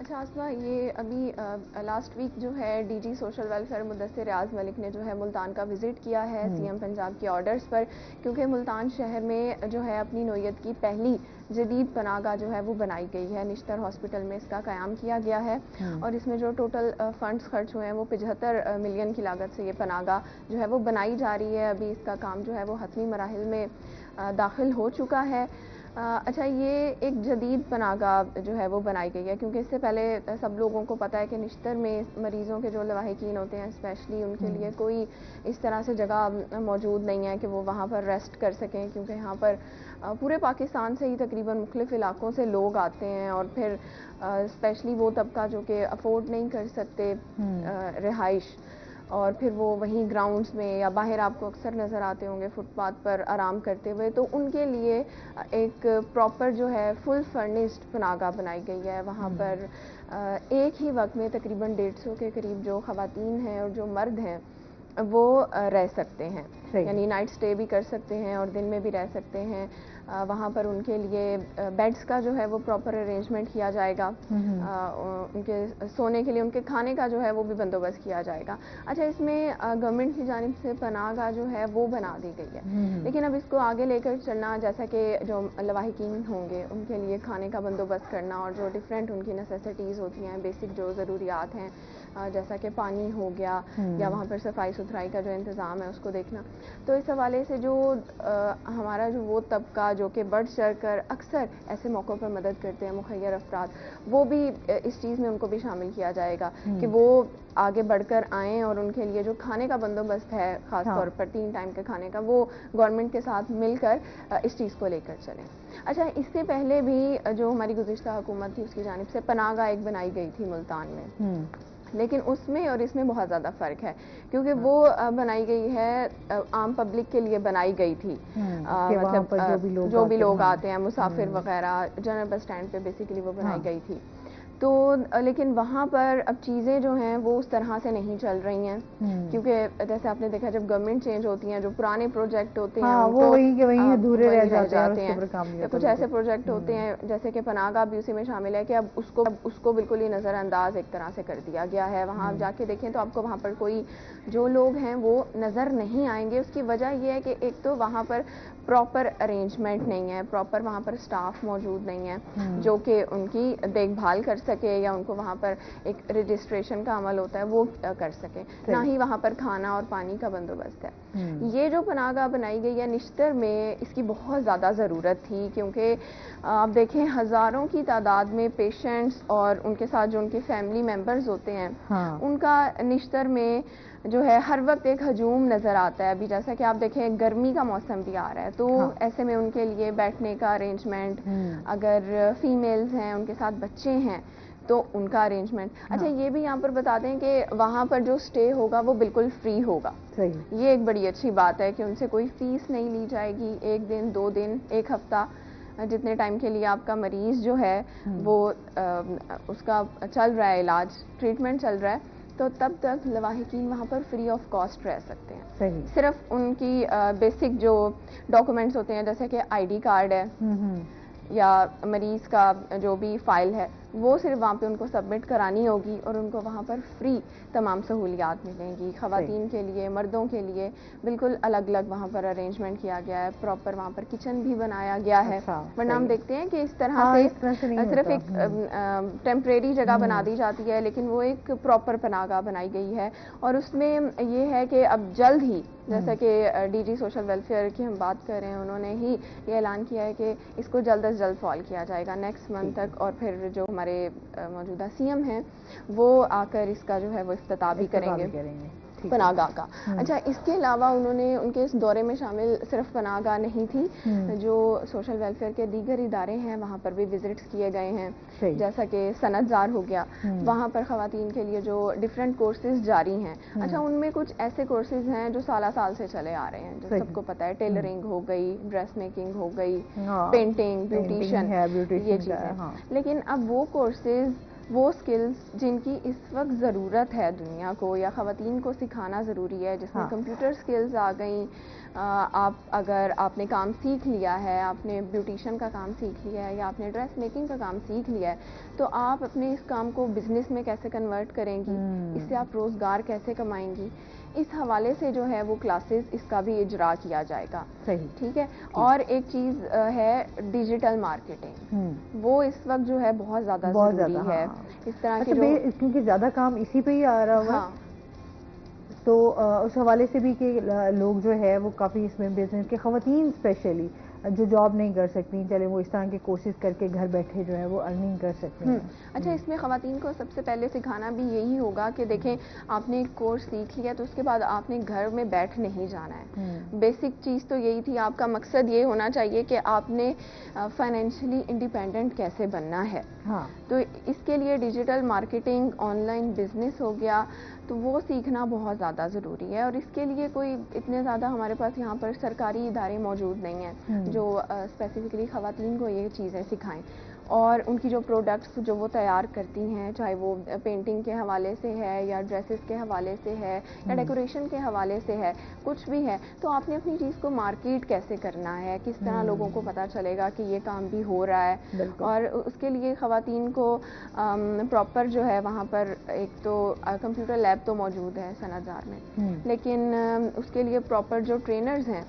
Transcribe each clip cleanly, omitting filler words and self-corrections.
اچھا آسما، یہ ابھی لاسٹ ویک جو ہے D G social welfare Mudassir ریاض ملک نے جو ہے ملتان کا وزٹ کیا ہے سی ایم پنجاب کے آرڈرز پر، کیونکہ ملتان شہر میں جو ہے اپنی نوعیت کی پہلی جدید پناہ گاہ جو ہے وہ بنائی گئی ہے. نشتر ہاسپٹل میں اس کا قیام کیا گیا ہے اور اس میں جو ٹوٹل فنڈز خرچ ہوئے ہیں وہ 75 ملین کی لاگت سے یہ پناہ گاہ جو ہے وہ بنائی جا رہی ہے. ابھی اس کا کام جو ہے وہ حتمی مراحل میں داخل ہو چکا ہے. اچھا، یہ ایک جدید پناہ گاہ جو ہے وہ بنائی گئی ہے، کیونکہ اس سے پہلے سب لوگوں کو پتہ ہے کہ نشتر میں مریضوں کے جو لواحقین ہوتے ہیں اسپیشلی ان کے لیے کوئی اس طرح سے جگہ موجود نہیں ہے کہ وہ وہاں پر ریسٹ کر سکیں، کیونکہ یہاں پر پورے پاکستان سے ہی تقریباً مختلف علاقوں سے لوگ آتے ہیں اور پھر اسپیشلی وہ طبقہ جو کہ افورڈ نہیں کر سکتے رہائش، اور پھر وہ وہیں گراؤنڈز میں یا باہر آپ کو اکثر نظر آتے ہوں گے فٹ پاتھ پر آرام کرتے ہوئے، تو ان کے لیے ایک پراپر جو ہے فل فرنسڈ پناہ گاہ بنائی گئی ہے. وہاں پر ایک ہی وقت میں تقریباً 150 کے قریب جو خواتین ہیں اور جو مرد ہیں وہ رہ سکتے ہیں، یعنی نائٹ سٹے بھی کر سکتے ہیں اور دن میں بھی رہ سکتے ہیں. وہاں پر ان کے لیے بیڈز کا جو ہے وہ پراپر ارینجمنٹ کیا جائے گا، ان کے سونے کے لیے، ان کے کھانے کا جو ہے وہ بھی بندوبست کیا جائے گا. اچھا، اس میں گورنمنٹ کی جانب سے پناہ گاہ جو ہے وہ بنا دی گئی ہے، لیکن اب اس کو آگے لے کر چلنا، جیسا کہ جو لواحقین ہوں گے ان کے لیے کھانے کا بندوبست کرنا اور جو ڈفرینٹ ان کی نیسیسٹیز ہوتی ہیں، بیسک جو ضروریات ہیں جیسا کہ پانی ہو گیا یا وہاں پر صفائی ستھرائی کا جو انتظام ہے اس کو دیکھنا. تو اس حوالے سے جو ہمارا جو وہ طبقہ جو کہ بڑھ چڑھ کر اکثر ایسے موقعوں پر مدد کرتے ہیں، مخیر افراد، وہ بھی اس چیز میں ان کو بھی شامل کیا جائے گا کہ وہ آگے بڑھ کر آئیں اور ان کے لیے جو کھانے کا بندوبست ہے خاص طور پر 3 ٹائم کے کھانے کا، وہ گورنمنٹ کے ساتھ مل کر اس چیز کو لے کر چلیں. اچھا، اس سے پہلے بھی جو ہماری گزشتہ حکومت تھی اس کی جانب سے پناہ گاہ ایک بنائی گئی تھی ملتان میں، لیکن اس میں اور اس میں بہت زیادہ فرق ہے، کیونکہ وہ بنائی گئی ہے عام پبلک کے لیے بنائی گئی تھی، مطلب جو بھی لوگ آتے ہیں مسافر وغیرہ، جنرل بس اسٹینڈ پہ بیسیکلی وہ بنائی گئی تھی. تو لیکن وہاں پر اب چیزیں جو ہیں وہ اس طرح سے نہیں چل رہی ہیں، کیونکہ جیسے آپ نے دیکھا جب گورنمنٹ چینج ہوتی ہیں جو پرانے پروجیکٹ ہوتے ہیں وہ وہیں کے وہیں ادھورے رہ جاتے ہیں. کچھ ایسے پروجیکٹ ہوتے ہیں جیسے کہ پناہ گاہ بھی اسی میں شامل ہے کہ اب اس کو بالکل ہی نظر انداز ایک طرح سے کر دیا گیا ہے. وہاں آپ جا کے دیکھیں تو آپ کو وہاں پر کوئی جو لوگ ہیں وہ نظر نہیں آئیں گے. اس کی وجہ یہ ہے کہ ایک تو وہاں پر پراپر ارینجمنٹ نہیں ہے، پراپر وہاں پر سٹاف موجود نہیں ہے جو کہ ان کی دیکھ بھال کر سکے یا ان کو وہاں پر ایک رجسٹریشن کا عمل ہوتا ہے وہ کر سکے، نہ ہی وہاں پر کھانا اور پانی کا بندوبست ہے. یہ جو پناہ گاہ بنائی گئی ہے نشتر میں، اس کی بہت زیادہ ضرورت تھی، کیونکہ آپ دیکھیں ہزاروں کی تعداد میں پیشنٹس اور ان کے ساتھ جو ان کے فیملی ممبرز ہوتے ہیں ان کا نشتر میں جو ہے ہر وقت ایک ہجوم نظر آتا ہے. ابھی جیسا کہ آپ دیکھیں گرمی کا موسم بھی آ رہا ہے، تو ایسے میں ان کے لیے بیٹھنے کا ارینجمنٹ، اگر فیمیلز ہیں ان کے ساتھ بچے ہیں تو ان کا ارینجمنٹ. اچھا، یہ بھی یہاں پر بتا دیں کہ وہاں پر جو سٹے ہوگا وہ بالکل فری ہوگا. یہ ایک بڑی اچھی بات ہے کہ ان سے کوئی فیس نہیں لی جائے گی. 1 دن 2 دن 1 ہفتہ جتنے ٹائم کے لیے آپ کا مریض جو ہے وہ اس کا چل رہا ہے علاج، ٹریٹمنٹ چل رہا ہے، تو تب تک لواحقین وہاں پر فری آف کاسٹ رہ سکتے ہیں. صرف ان کی بیسک جو ڈاکومنٹس ہوتے ہیں جیسے کہ ID کارڈ ہے یا مریض کا جو بھی فائل ہے وہ صرف وہاں پہ ان کو سبمٹ کرانی ہوگی اور ان کو وہاں پر فری تمام سہولیات ملیں گی. خواتین کے لیے، مردوں کے لیے بالکل الگ الگ وہاں پر ارینجمنٹ کیا گیا ہے. پراپر وہاں پر کچن بھی بنایا گیا ہے، ورنہ ہم دیکھتے ہیں کہ اس طرح سے صرف ایک ٹیمپریری جگہ بنا دی جاتی ہے، لیکن وہ ایک پراپر پناہ گاہ بنائی گئی ہے. اور اس میں یہ ہے کہ اب جلد ہی، جیسا کہ ڈی جی سوشل ویلفیئر کی ہم بات کر رہے ہیں، انہوں نے ہی یہ اعلان کیا ہے کہ اس کو جلد از جلد فعال کیا جائے گا نیکسٹ منتھ تک، اور پھر جو ہمارے موجودہ CM ہیں وہ آ کر اس کا جو ہے وہ افتتاح بھی کریں گے پناہ گاہ کا. اچھا، اس کے علاوہ انہوں نے ان کے اس دورے میں شامل صرف پناہ گاہ نہیں تھی، جو سوشل ویلفیئر کے دیگر ادارے ہیں وہاں پر بھی وزٹس کیے گئے ہیں. جیسا کہ صنعت زار ہو گیا، وہاں پر خواتین کے لیے جو ڈفرینٹ کورسز جاری ہیں. اچھا، ان میں کچھ ایسے کورسز ہیں جو سالہ سال سے چلے آ رہے ہیں، جو سب کو پتہ ہے، ٹیلرنگ ہو گئی، ڈریس میکنگ ہو گئی، پینٹنگ، بیوٹیشن، یہ چیزیں. لیکن اب وہ کورسز وہ سکلز جن کی اس وقت ضرورت ہے دنیا کو یا خواتین کو سکھانا ضروری ہے، جس میں کمپیوٹر سکلز آ گئیں. اگر آپ نے کام سیکھ لیا ہے، آپ نے بیوٹیشین کا کام سیکھ لیا ہے یا آپ نے ڈریس میکنگ کا کام سیکھ لیا ہے، تو آپ اپنے اس کام کو بزنس میں کیسے کنورٹ کریں گی، اس سے آپ روزگار کیسے کمائیں گی، اس حوالے سے جو ہے وہ کلاسز اس کا بھی اجرا کیا جائے گا. صحیح، ٹھیک ہے. اور ایک چیز ہے ڈیجیٹل مارکیٹنگ، وہ اس وقت جو ہے بہت زیادہ ضروری ہے. اس طرح کے کیونکہ زیادہ کام اسی پہ ہی آ رہا ہوا، تو اس حوالے سے بھی کہ لوگ جو ہے وہ کافی اس میں بزنس کے خواتین اسپیشلی جو جاب نہیں کر سکتی، چلے وہ اس طرح کے کورسز کر کے گھر بیٹھے جو ہے وہ ارننگ کر سکتے ہیں. اچھا، اس میں خواتین کو سب سے پہلے سکھانا بھی یہی ہوگا کہ دیکھیں آپ نے ایک کورس سیکھ لیا تو اس کے بعد آپ نے گھر میں بیٹھ نہیں جانا ہے. بیسک چیز تو یہی تھی، آپ کا مقصد یہ ہونا چاہیے کہ آپ نے فائنینشلی انڈیپینڈنٹ کیسے بننا ہے. تو اس کے لیے digital marketing, online business ہو گیا، تو وہ سیکھنا بہت زیادہ ضروری ہے. اور اس کے لیے کوئی اتنے زیادہ ہمارے پاس یہاں پر سرکاری ادارے موجود نہیں ہیں جو اسپیسیفکلی خواتین کو یہ چیزیں سکھائیں. اور ان کی جو پروڈکٹس جو وہ تیار کرتی ہیں، چاہے وہ پینٹنگ کے حوالے سے ہے یا ڈریسز کے حوالے سے ہے یا ڈیکوریشن کے حوالے سے ہے، کچھ بھی ہے، تو آپ نے اپنی چیز کو مارکیٹ کیسے کرنا ہے، کس طرح لوگوں کو پتہ چلے گا کہ یہ کام بھی ہو رہا ہے. اور اس کے لیے خواتین کو پراپر جو ہے وہاں پر ایک تو کمپیوٹر لیب تو موجود ہے صنعت میں، لیکن اس کے لیے پراپر جو ٹرینرز ہیں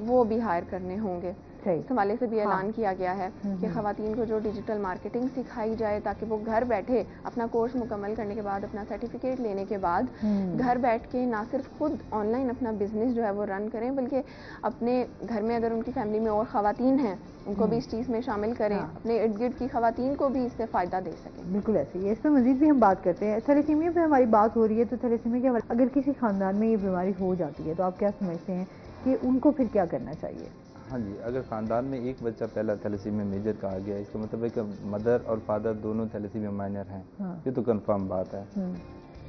وہ بھی ہائر کرنے ہوں گے. اس حوالے سے بھی اعلان کیا گیا ہے کہ خواتین کو جو ڈیجیٹل مارکیٹنگ سکھائی جائے تاکہ وہ گھر بیٹھے اپنا کورس مکمل کرنے کے بعد، اپنا سرٹیفکیٹ لینے کے بعد گھر بیٹھ کے نہ صرف خود آن لائن اپنا بزنس جو ہے وہ رن کریں، بلکہ اپنے گھر میں اگر ان کی فیملی میں اور خواتین ہیں ان کو بھی اس چیز میں شامل کریں، اپنے ارد گرد کی خواتین کو بھی اس سے فائدہ دے سکیں. بالکل ایسے ہی ہے. اس پہ مزید بھی ہم بات کرتے ہیں. تھیلیسیمیا پہ ہماری بات ہو رہی ہے، تو تھیلیسیمیا کے اگر کسی خاندان میں یہ بیماری ہو جاتی ہے تو آپ کیا سمجھتے ہیں کہ ان کو پھر کیا کرنا چاہیے؟ ہاں جی، اگر خاندان میں ایک بچہ پہلا تھیلیسیمیا میجر کا آ گیا، اس کا مطلب ہے کہ مدر اور فادر دونوں تھیلیسیمیا مائنر ہیں. یہ تو کنفرم بات ہے.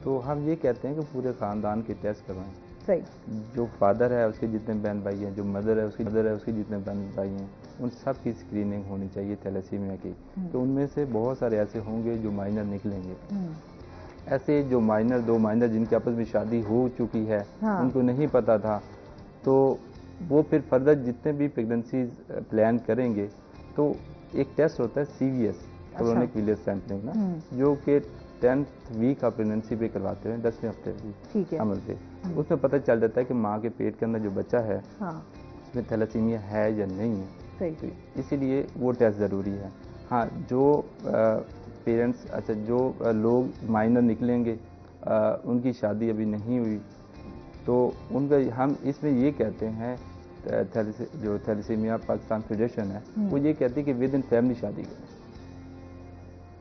تو ہم یہ کہتے ہیں کہ پورے خاندان کے ٹیسٹ کروائیں. جو فادر ہے اس کے جتنے بہن بھائی ہیں، جو مدر ہے اس کے جتنے بہن بھائی ہیں، ان سب کی اسکریننگ ہونی چاہیے تھیلیسیمیا کی. تو ان میں سے بہت سارے ایسے ہوں گے جو مائنر نکلیں گے. ایسے جو مائنر، دو مائنر جن کے آپس میں شادی ہو چکی ہے، ان کو نہیں پتا تھا، تو وہ پھر فردر جتنے بھی پریگننسیز پلان کریں گے تو ایک ٹیسٹ ہوتا ہے CVS، کرونک ویلیس سیمپلنگ نا، جو کہ 10th ویک آف پریگننسی پہ کرواتے ہیں، 10ویں ہفتے بھی عمل پہ. اس میں پتہ چل جاتا ہے کہ ماں کے پیٹ کے اندر جو بچہ ہے اس میں تھیلیسیمیا ہے یا نہیں ہے. اسی لیے وہ ٹیسٹ ضروری ہے. ہاں، جو پیرنٹس جو لوگ مائنر نکلیں گے، ان کی شادی ابھی نہیں ہوئی، تو ان کا ہم اس میں یہ کہتے ہیں، جو تھیلیسیمیا پاکستان فیڈریشن ہے وہ یہ کہتی ہے کہ ود ان فیملی شادی کریں.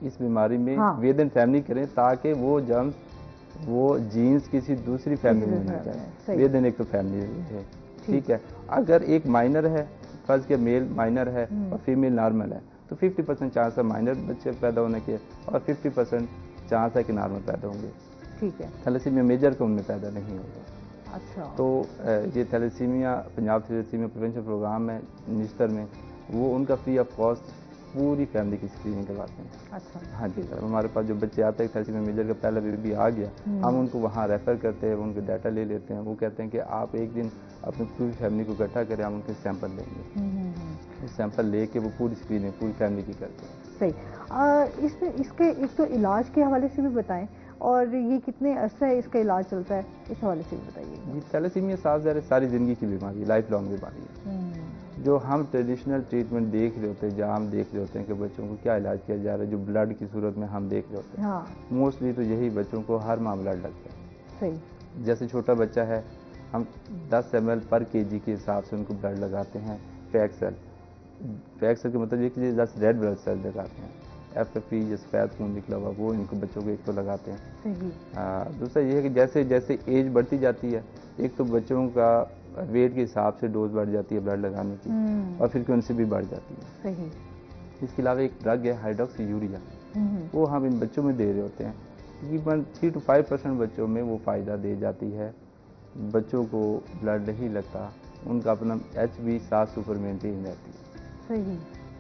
اس بیماری میں ود ان فیملی کریں تاکہ وہ جرمز، وہ جینز کسی دوسری فیملی میں نہ جائیں. ود ان ایک تو فیملی ہے. ٹھیک ہے. اگر ایک مائنر ہے، فرض کے میل مائنر ہے اور فیمیل نارمل ہے، تو 50% چانس ہے مائنر بچے پیدا ہونے کے اور 50% چانس ہے کہ نارمل پیدا ہوں گے. ٹھیک ہے. تھیلیسیمیا میجر کا ان میں پیدا نہیں ہوگا. اچھا. تو یہ thalassemia Punjab thalassemia prevention program ہے نشتر میں، وہ ان کا فری آف کاسٹ پوری فیملی کی اسکریننگ کرواتے ہیں. اچھا. ہاں جی سر، ہمارے پاس جو بچے آتے ہیں تھیلیسیمیا میجر کا پہلا بیبی آ گیا، ہم ان کو وہاں ریفر کرتے ہیں، ان کے ڈاٹا لے لیتے ہیں. وہ کہتے ہیں کہ آپ ایک دن اپنی پوری فیملی کو اکٹھا کریں، ہم ان کے سیمپل لیں گے. سیمپل لے کے وہ پوری اسکریننگ پوری فیملی کی کرتے ہیں. صحیح. اس کے ایک تو علاج کے حوالے سے بھی بتائیں، اور یہ کتنے عرصہ اس کا علاج چلتا ہے، اس حوالے سے بھی بتائیے. جی، تھیلیسیمیا صاف ظاہر ساری زندگی کی بیماری ہے، لائف لانگ بیماری ہے. جو ہم ٹریڈیشنل ٹریٹمنٹ دیکھ رہے ہوتے ہیں، جہاں ہم دیکھ رہے ہوتے ہیں کہ بچوں کو کیا علاج کیا جا رہا ہے، جو بلڈ کی صورت میں ہم دیکھ رہے ہوتے ہیں، موسٹلی تو یہی بچوں کو ہر ماہ بلڈ لگتا ہے. صحیح. جیسے چھوٹا بچہ ہے، ہم 10 ml پر kg کے حساب سے ان کو بلڈ لگاتے ہیں. فیک سیل کا مطلب یہ کہ 10 ریڈ بلڈ سیل لگاتے ہیں. FFP جو سفید خون نکلا ہوا وہ ان کو بچوں کو ایک تو لگاتے ہیں. دوسرا یہ ہے کہ جیسے جیسے ایج بڑھتی جاتی ہے، ایک تو بچوں کا ویٹ کے حساب سے ڈوز بڑھ جاتی ہے بلڈ لگانے کی، اور پھر ان سے بھی بڑھ جاتی ہے. صحیح. اس کے علاوہ ایک ڈرگ ہے ہائیڈروکسی یوریا، وہ ہم ان بچوں میں دے رہے ہوتے ہیں. تقریباً 3 to 5% بچوں میں وہ فائدہ دے جاتی ہے. بچوں کو بلڈ نہیں لگتا، ان کا اپنا HB 7 سپر مینٹین رہتی ہے. صحیح.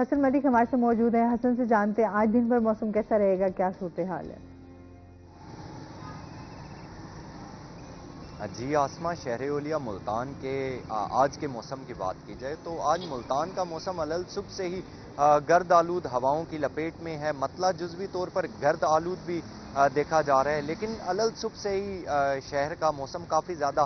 حسن ملک ہمارے سے موجود ہیں. حسن سے جانتے ہیں آج دن بھر موسم کیسا رہے گا, کیا صورتحال ہے؟ جی آسما، شہر اولیا ملتان کے آج کے موسم کی بات کی جائے تو آج ملتان کا موسم علل صبح سے ہی گرد آلود ہواؤں کی لپیٹ میں ہے. مطلع جزوی طور پر گرد آلود بھی دیکھا جا رہا ہے، لیکن علل صبح سے ہی شہر کا موسم کافی زیادہ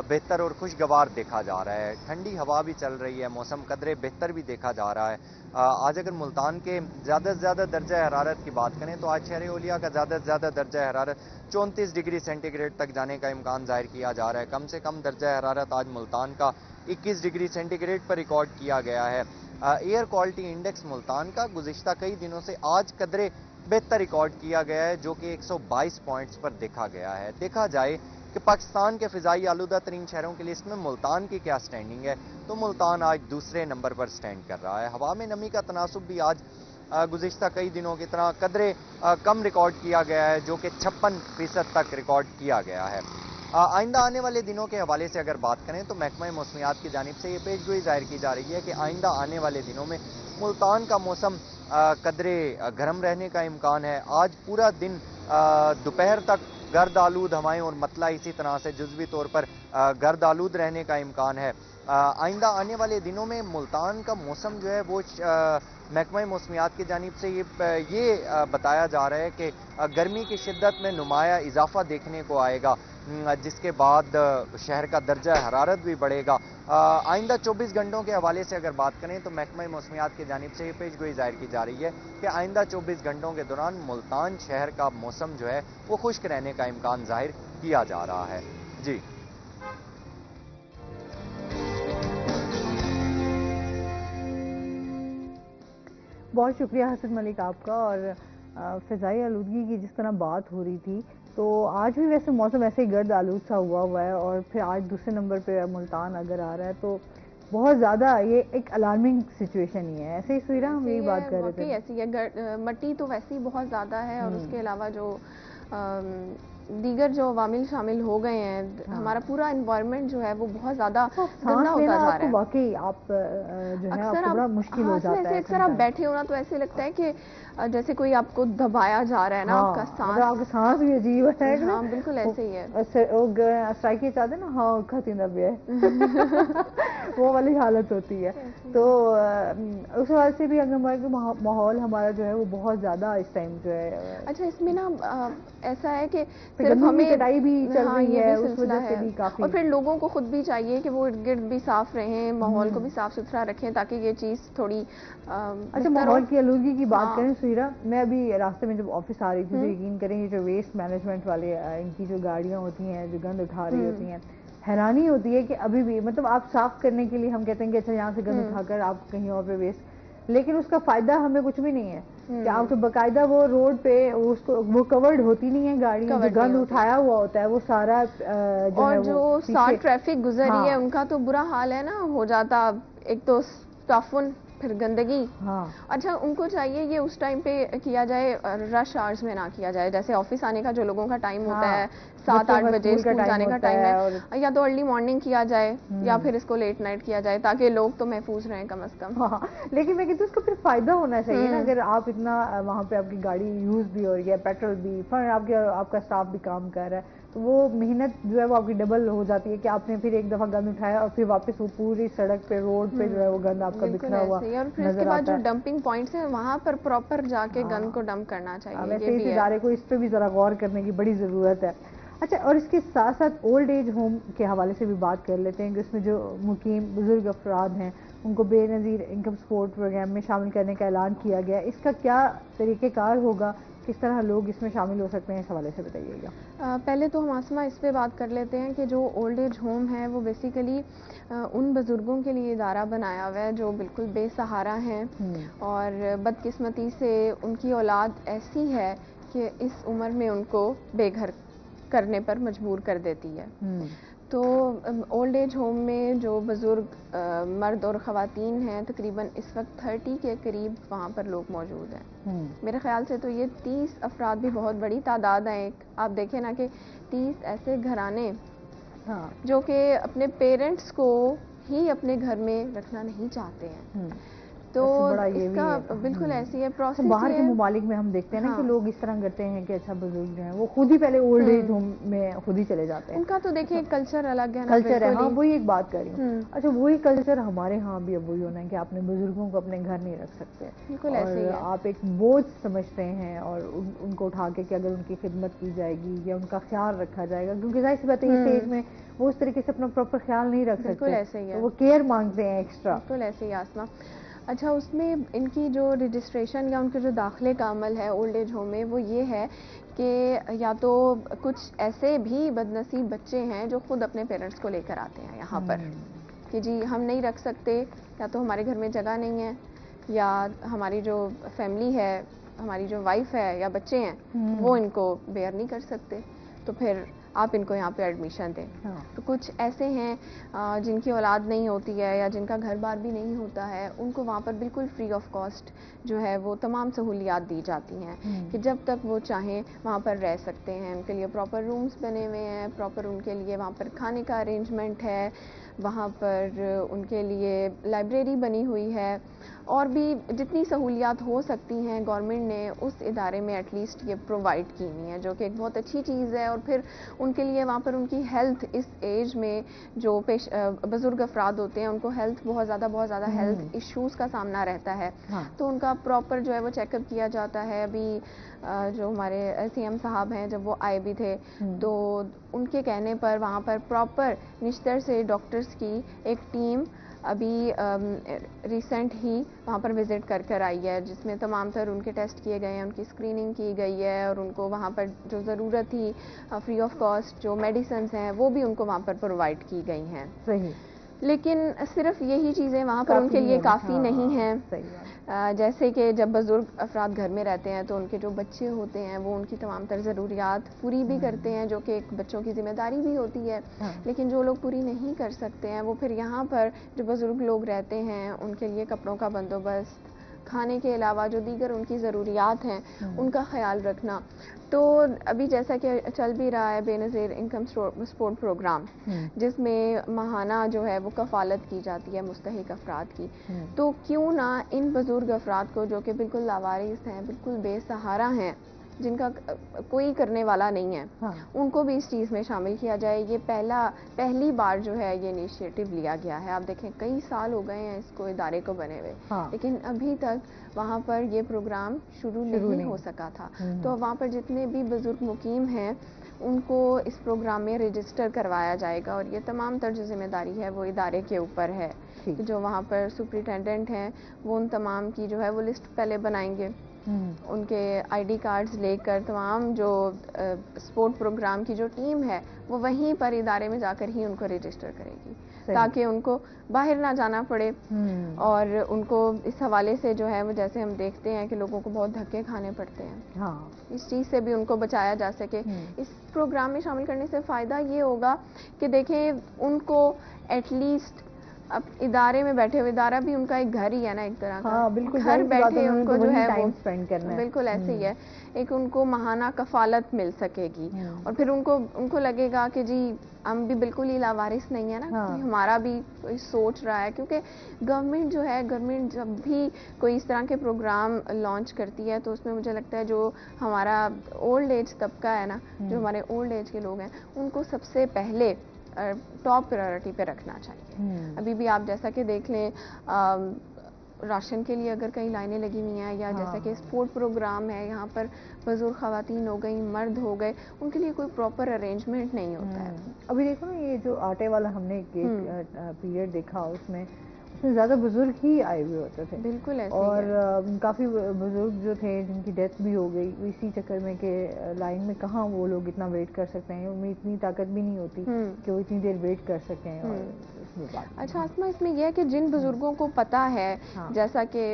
بہتر اور خوشگوار دیکھا جا رہا ہے. ٹھنڈی ہوا بھی چل رہی ہے، موسم قدرے بہتر بھی دیکھا جا رہا ہے. آج اگر ملتان کے زیادہ سے زیادہ درجہ حرارت کی بات کریں تو آج شہر اولیا کا زیادہ سے زیادہ درجہ حرارت 34 ڈگری سینٹی گریڈ تک جانے کا امکان ظاہر کیا جا رہا ہے. کم سے کم درجہ حرارت آج ملتان کا 21 ڈگری سینٹی گریڈ پر ریکارڈ کیا گیا ہے. ایئر کوالٹی انڈیکس ملتان کا گزشتہ کئی دنوں سے آج قدرے بہتر ریکارڈ کیا گیا ہے، جو کہ 122 پوائنٹس پر دیکھا گیا ہے. دیکھا جائے کہ پاکستان کے فضائی آلودہ ترین شہروں کی لسٹ میں ملتان کی کیا سٹینڈنگ ہے تو ملتان آج دوسرے نمبر پر سٹینڈ کر رہا ہے. ہوا میں نمی کا تناسب بھی آج گزشتہ کئی دنوں کی طرح قدرے کم ریکارڈ کیا گیا ہے، جو کہ 56% تک ریکارڈ کیا گیا ہے. آئندہ آنے والے دنوں کے حوالے سے اگر بات کریں تو محکمہ موسمیات کی جانب سے یہ پیش گوئی ظاہر کی جا رہی ہے کہ آئندہ آنے والے دنوں میں ملتان کا موسم قدرے گرم رہنے کا امکان ہے. آج پورا دن دوپہر تک گرد آلود ہوائیں اور مطلع اسی طرح سے جزوی طور پر گرد آلود رہنے کا امکان ہے. آئندہ آنے والے دنوں میں ملتان کا موسم جو ہے وہ محکمہ موسمیات کی جانب سے یہ بتایا جا رہا ہے کہ گرمی کی شدت میں نمایاں اضافہ دیکھنے کو آئے گا، جس کے بعد شہر کا درجہ حرارت بھی بڑھے گا. آئندہ 24 گھنٹوں کے حوالے سے اگر بات کریں تو محکمہ موسمیات کی جانب سے یہ پیش گوئی ظاہر کی جا رہی ہے کہ آئندہ 24 گھنٹوں کے دوران ملتان شہر کا موسم جو ہے وہ خشک رہنے کا امکان ظاہر کیا جا رہا ہے. جی بہت شکریہ حسن ملک آپ کا. اور فضائی آلودگی کی جس طرح بات ہو رہی تھی تو آج بھی ویسے موسم ایسے ہی گرد آلود سا ہوا ہے، اور پھر آج دوسرے نمبر پہ ملتان اگر آ رہا ہے تو بہت زیادہ یہ ایک الارمنگ سچویشن ہی ہے. ایسے ہی سویرا ہم یہی بات کر رہے تھے. ایسی ہے، مٹی تو ویسے ہی بہت زیادہ ہے، اور اس کے علاوہ جو دیگر جو عوامل شامل ہو گئے ہیں، ہمارا پورا انوائرمنٹ جو ہے وہ بہت زیادہ گندا ہوتا جا رہا ہے. واقعی آپ جو ہے آپ کو بڑا مشکل ہو جاتا ہے. اکثر آپ بیٹھے ہونا تو ایسے لگتا ہے کہ جیسے کوئی آپ کو دبایا جا رہا ہے نا، آپ کا سانس، آپ کا سانس بھی عجیب ہے. ہاں بالکل ایسے ہی ہے. اسٹرائک چاہتے نا، ہاں کھاتی بھی ہے وہ والی حالت ہوتی ہے. تو اس وجہ سے بھی اگر ہمارا ماحول ہمارا جو ہے وہ بہت زیادہ اس ٹائم جو ہے. اچھا اس میں نا ایسا ہے کہ صرف ہمیں کٹائی بھی چل رہی ہے، اس وجہ سے بھی کافی، اور پھر لوگوں کو خود بھی چاہیے کہ وہ ارد گرد بھی صاف رہیں، ماحول کو بھی صاف ستھرا رکھیں تاکہ یہ چیز تھوڑی. اچھا ماحول کی آلودگی کی بات کریں سویرا، میں ابھی راستے میں جب آفس آ رہی تھی تو یقین کریں یہ جو ویسٹ مینجمنٹ والے ان کی جو گاڑیاں ہوتی ہیں جو گند اٹھا رہی ہوتی ہیں، حیرانی ہوتی ہے کہ ابھی بھی مطلب آپ صاف کرنے کے لیے ہم کہتے ہیں کہ اچھا یہاں سے گند اٹھا کر آپ کہیں اور پہ ویسٹ، لیکن اس کا فائدہ ہمیں کچھ بھی نہیں ہے کہ آپ کو باقاعدہ وہ روڈ پہ اس کو وہ کورڈ ہوتی نہیں ہے گاڑی، جو گند اٹھایا ہوا ہوتا ہے وہ سارا اور جو ساتھ ٹریفک گزر رہی ہے ان کا تو برا حال ہے نا ہو جاتا. ایک تو تعفن، پھر گندگی. اچھا ان کو چاہیے یہ اس ٹائم پہ کیا جائے، رش آورز میں نہ کیا جائے. جیسے آفس آنے کا جو لوگوں کا ٹائم ہوتا ہے 7-8 بجے اسکول جانے کا ٹائم ہے، یا تو ارلی مارننگ کیا جائے یا پھر اس کو لیٹ نائٹ کیا جائے تاکہ لوگ تو محفوظ رہیں کم از کم. لیکن میں کہتی ہوں اس کا پھر فائدہ ہونا چاہیے نا. اگر آپ اتنا وہاں پہ آپ کی گاڑی یوز بھی ہو رہی ہے، پیٹرول بھی، آپ کا اسٹاف بھی کام کر رہا ہے، تو وہ محنت جو ہے وہ آپ کی ڈبل ہو جاتی ہے کہ آپ نے پھر ایک دفعہ گند اٹھایا اور پھر واپس وہ پوری سڑک پہ روڈ پہ جو ہے وہ گند آپ کا بکھرا ہوا نظر آتا ہے. اور پھر اس کے بعد جو ڈمپنگ پوائنٹس ہیں وہاں پر پراپر جا کے گند کو ڈمپ کرنا چاہیے. ویسے اس ادارے کو اس پہ بھی ذرا غور کرنے کی بڑی ضرورت ہے. اچھا اور اس کے ساتھ ساتھ اولڈ ایج ہوم کے حوالے سے بھی بات کر لیتے ہیں کہ اس میں جو مقیم بزرگ افراد ہیں ان کو بے نظیر انکم سپورٹ پروگرام میں شامل کرنے کا اعلان کیا گیا. اس کا کیا طریقہ کار ہوگا، کس طرح لوگ اس میں شامل ہو سکتے ہیں، اس حوالے سے بتائیے گا. پہلے تو ہم آسمہ اس پہ بات کر لیتے ہیں کہ جو اولڈ ایج ہوم ہے وہ بیسیکلی ان بزرگوں کے لیے ادارہ بنایا ہوا ہے جو بالکل بے سہارا ہیں اور بدقسمتی سے ان کی اولاد ایسی ہے کہ اس عمر میں ان کو بے گھر کرنے پر مجبور کر دیتی ہے. تو اولڈ ایج ہوم میں جو بزرگ مرد اور خواتین ہیں تقریباً اس وقت 30 کے قریب وہاں پر لوگ موجود ہیں. میرے خیال سے تو یہ 30 افراد بھی بہت بڑی تعداد ہیں. آپ دیکھیں نا کہ 30 ایسے گھرانے جو کہ اپنے پیرنٹس کو ہی اپنے گھر میں رکھنا نہیں چاہتے ہیں. تو اس کا بالکل ایسی ہے پروسیس. باہر کے ممالک میں ہم دیکھتے ہیں نا کہ لوگ اس طرح کرتے ہیں کہ اچھا بزرگ جو ہیں وہ خود ہی پہلے اولڈ ایج ہوم میں خود ہی چلے جاتے ہیں. ان کا تو دیکھیں کلچر الگ ہے, کلچر ہے. ہاں وہی ایک بات کر رہی ہوں. اچھا وہی کلچر ہمارے ہاں بھی اب وہی ہونا ہے کہ آپ نے بزرگوں کو اپنے گھر نہیں رکھ سکتے, بالکل ایسے ہی ہے. آپ ایک بوجھ سمجھتے ہیں اور ان کو اٹھا کے کہ اگر ان کی خدمت کی جائے گی یا ان کا خیال رکھا جائے گا, کیونکہ ظاہر سی بات ہے اس ایج میں وہ اس طریقے سے اپنا پراپر خیال نہیں رکھ سکتے. بالکل ایسے ہی ہے, وہ کیئر مانگتے ہیں ایکسٹرا. بالکل ایسے ہی آسما. اچھا اس میں ان کی جو رجسٹریشن یا ان کے جو داخلے کا عمل ہے اولڈ ایج ہوم میں وہ یہ ہے کہ یا تو کچھ ایسے بھی بدنصیب بچے ہیں جو خود اپنے پیرنٹس کو لے کر آتے ہیں یہاں پر کہ جی ہم نہیں رکھ سکتے, یا تو ہمارے گھر میں جگہ نہیں ہے, یا ہماری جو فیملی ہے, ہماری جو وائف ہے یا بچے ہیں وہ ان کو بیئر نہیں کر سکتے, تو پھر آپ ان کو یہاں پہ ایڈمیشن دیں. تو کچھ ایسے ہیں جن کی اولاد نہیں ہوتی ہے یا جن کا گھر بار بھی نہیں ہوتا ہے, ان کو وہاں پر بالکل فری آف کاسٹ جو ہے وہ تمام سہولیات دی جاتی ہیں کہ جب تک وہ چاہیں وہاں پر رہ سکتے ہیں. ان کے لیے پراپر رومز بنے ہوئے ہیں, پراپر ان کے لیے وہاں پر کھانے کا ارینجمنٹ ہے, وہاں پر ان کے لیے لائبریری بنی ہوئی ہے, اور بھی جتنی سہولیات ہو سکتی ہیں گورنمنٹ نے اس ادارے میں ایٹ لیسٹ یہ پرووائڈ کی ہوئی ہیں, جو کہ ایک بہت اچھی چیز ہے. اور پھر ان کے لیے وہاں پر ان کی ہیلتھ اس ایج میں جو بزرگ افراد ہوتے ہیں ان کو بہت زیادہ ہیلتھ ایشوز کا سامنا رہتا ہے, تو ان کا پراپر جو ہے وہ چیک اپ کیا جاتا ہے. ابھی جو ہمارے سی ایم صاحب ہیں جب وہ آئے بھی تھے تو ان کے کہنے پر وہاں پر پراپر نشتر سے ڈاکٹرز کی ایک ٹیم ابھی ریسنٹ ہی وہاں پر وزٹ کر آئی ہے, جس میں تمام تر ان کے ٹیسٹ کیے گئے ہیں, ان کی اسکریننگ کی گئی ہے, اور ان کو وہاں پر جو ضرورت تھی فری آف کاسٹ جو میڈیسنز ہیں وہ بھی ان کو وہاں پر پرووائڈ کی گئی ہیں. صحیح. لیکن صرف یہی چیزیں وہاں پر ان کے لیے کافی نہیں ہیں. جیسے کہ جب بزرگ افراد گھر میں رہتے ہیں تو ان کے جو بچے ہوتے ہیں وہ ان کی تمام تر ضروریات پوری بھی کرتے ہیں, جو کہ ایک بچوں کی ذمہ داری بھی ہوتی ہے. لیکن جو لوگ پوری نہیں کر سکتے ہیں وہ پھر یہاں پر جو بزرگ لوگ رہتے ہیں ان کے لیے کپڑوں کا بندوبست, کھانے کے علاوہ جو دیگر ان کی ضروریات ہیں ان کا خیال رکھنا. تو ابھی جیسا کہ چل بھی رہا ہے بے نظیر انکم سپورٹ پروگرام, جس میں ماہانہ جو ہے وہ کفالت کی جاتی ہے مستحق افراد کی, تو کیوں نہ ان بزرگ افراد کو جو کہ بالکل لاوارث ہیں, بالکل بے سہارا ہیں, جن کا کوئی کرنے والا نہیں ہے, ان کو بھی اس چیز میں شامل کیا جائے. یہ پہلی بار جو ہے یہ انیشیٹو لیا گیا ہے. آپ دیکھیں کئی سال ہو گئے ہیں اس کو ادارے کو بنے ہوئے, لیکن ابھی تک وہاں پر یہ پروگرام شروع نہیں ہو سکا تھا. تو وہاں پر جتنے بھی بزرگ مقیم ہیں ان کو اس پروگرام میں رجسٹر کروایا جائے گا, اور یہ تمام تر جو ذمہ داری ہے وہ ادارے کے اوپر ہے. جو وہاں پر سپرنٹینڈنٹ ہیں وہ ان تمام کی جو ہے وہ لسٹ پہلے بنائیں گے, ان کے آئی ڈی کارڈز لے کر تمام جو سپورٹ پروگرام کی جو ٹیم ہے وہ وہیں پر ادارے میں جا کر ہی ان کو رجسٹر کرے گی, تاکہ ان کو باہر نہ جانا پڑے. اور ان کو اس حوالے سے جو ہے وہ جیسے ہم دیکھتے ہیں کہ لوگوں کو بہت دھکے کھانے پڑتے ہیں, اس چیز سے بھی ان کو بچایا جا سکے. اس پروگرام میں شامل کرنے سے فائدہ یہ ہوگا کہ دیکھیں ان کو ایٹ لیسٹ اب ادارے میں بیٹھے ہوئے, ادارہ بھی ان کا ایک گھر ہی ہے نا ایک طرح کا, گھر بیٹھے ان کو جو ہے وہ بالکل ایسے ہی ہے, ایک ان کو ماہانہ کفالت مل سکے گی. اور پھر ان کو لگے گا کہ جی ہم بھی بالکل ہی لاوارث نہیں ہے نا, ہمارا بھی کوئی سوچ رہا ہے. کیونکہ گورنمنٹ جو ہے, گورنمنٹ جب بھی کوئی اس طرح کے پروگرام لانچ کرتی ہے تو اس میں مجھے لگتا ہے جو ہمارا اولڈ ایج طبقہ ہے نا, جو ہمارے اولڈ ایج کے لوگ ہیں ان کو سب سے پہلے ٹاپ پرائیورٹی پہ رکھنا چاہیے. ابھی بھی آپ جیسا کہ دیکھ لیں راشن کے لیے اگر کئی لائنیں لگی ہوئی ہیں, یا جیسا کہ اسپورٹ پروگرام ہے یہاں پر بزرگ خواتین ہو گئی, مرد ہو گئے, ان کے لیے کوئی پراپر ارینجمنٹ نہیں ہوتا ہے. ابھی دیکھو نا یہ جو آٹے والا ہم نے پیریڈ دیکھا, اس میں زیادہ بزرگ ہی آئے ہوئے ہوتے تھے. بالکل ایسے اور کافی بزرگ جو تھے جن کی ڈیتھ بھی ہو گئی اسی چکر میں کہ لائن میں کہاں وہ لوگ اتنا ویٹ کر سکتے ہیں, ان میں اتنی طاقت بھی نہیں ہوتی کہ وہ اتنی دیر ویٹ کر سکیں. اچھا آسما, اس میں یہ ہے کہ جن بزرگوں کو پتا ہے, جیسا کہ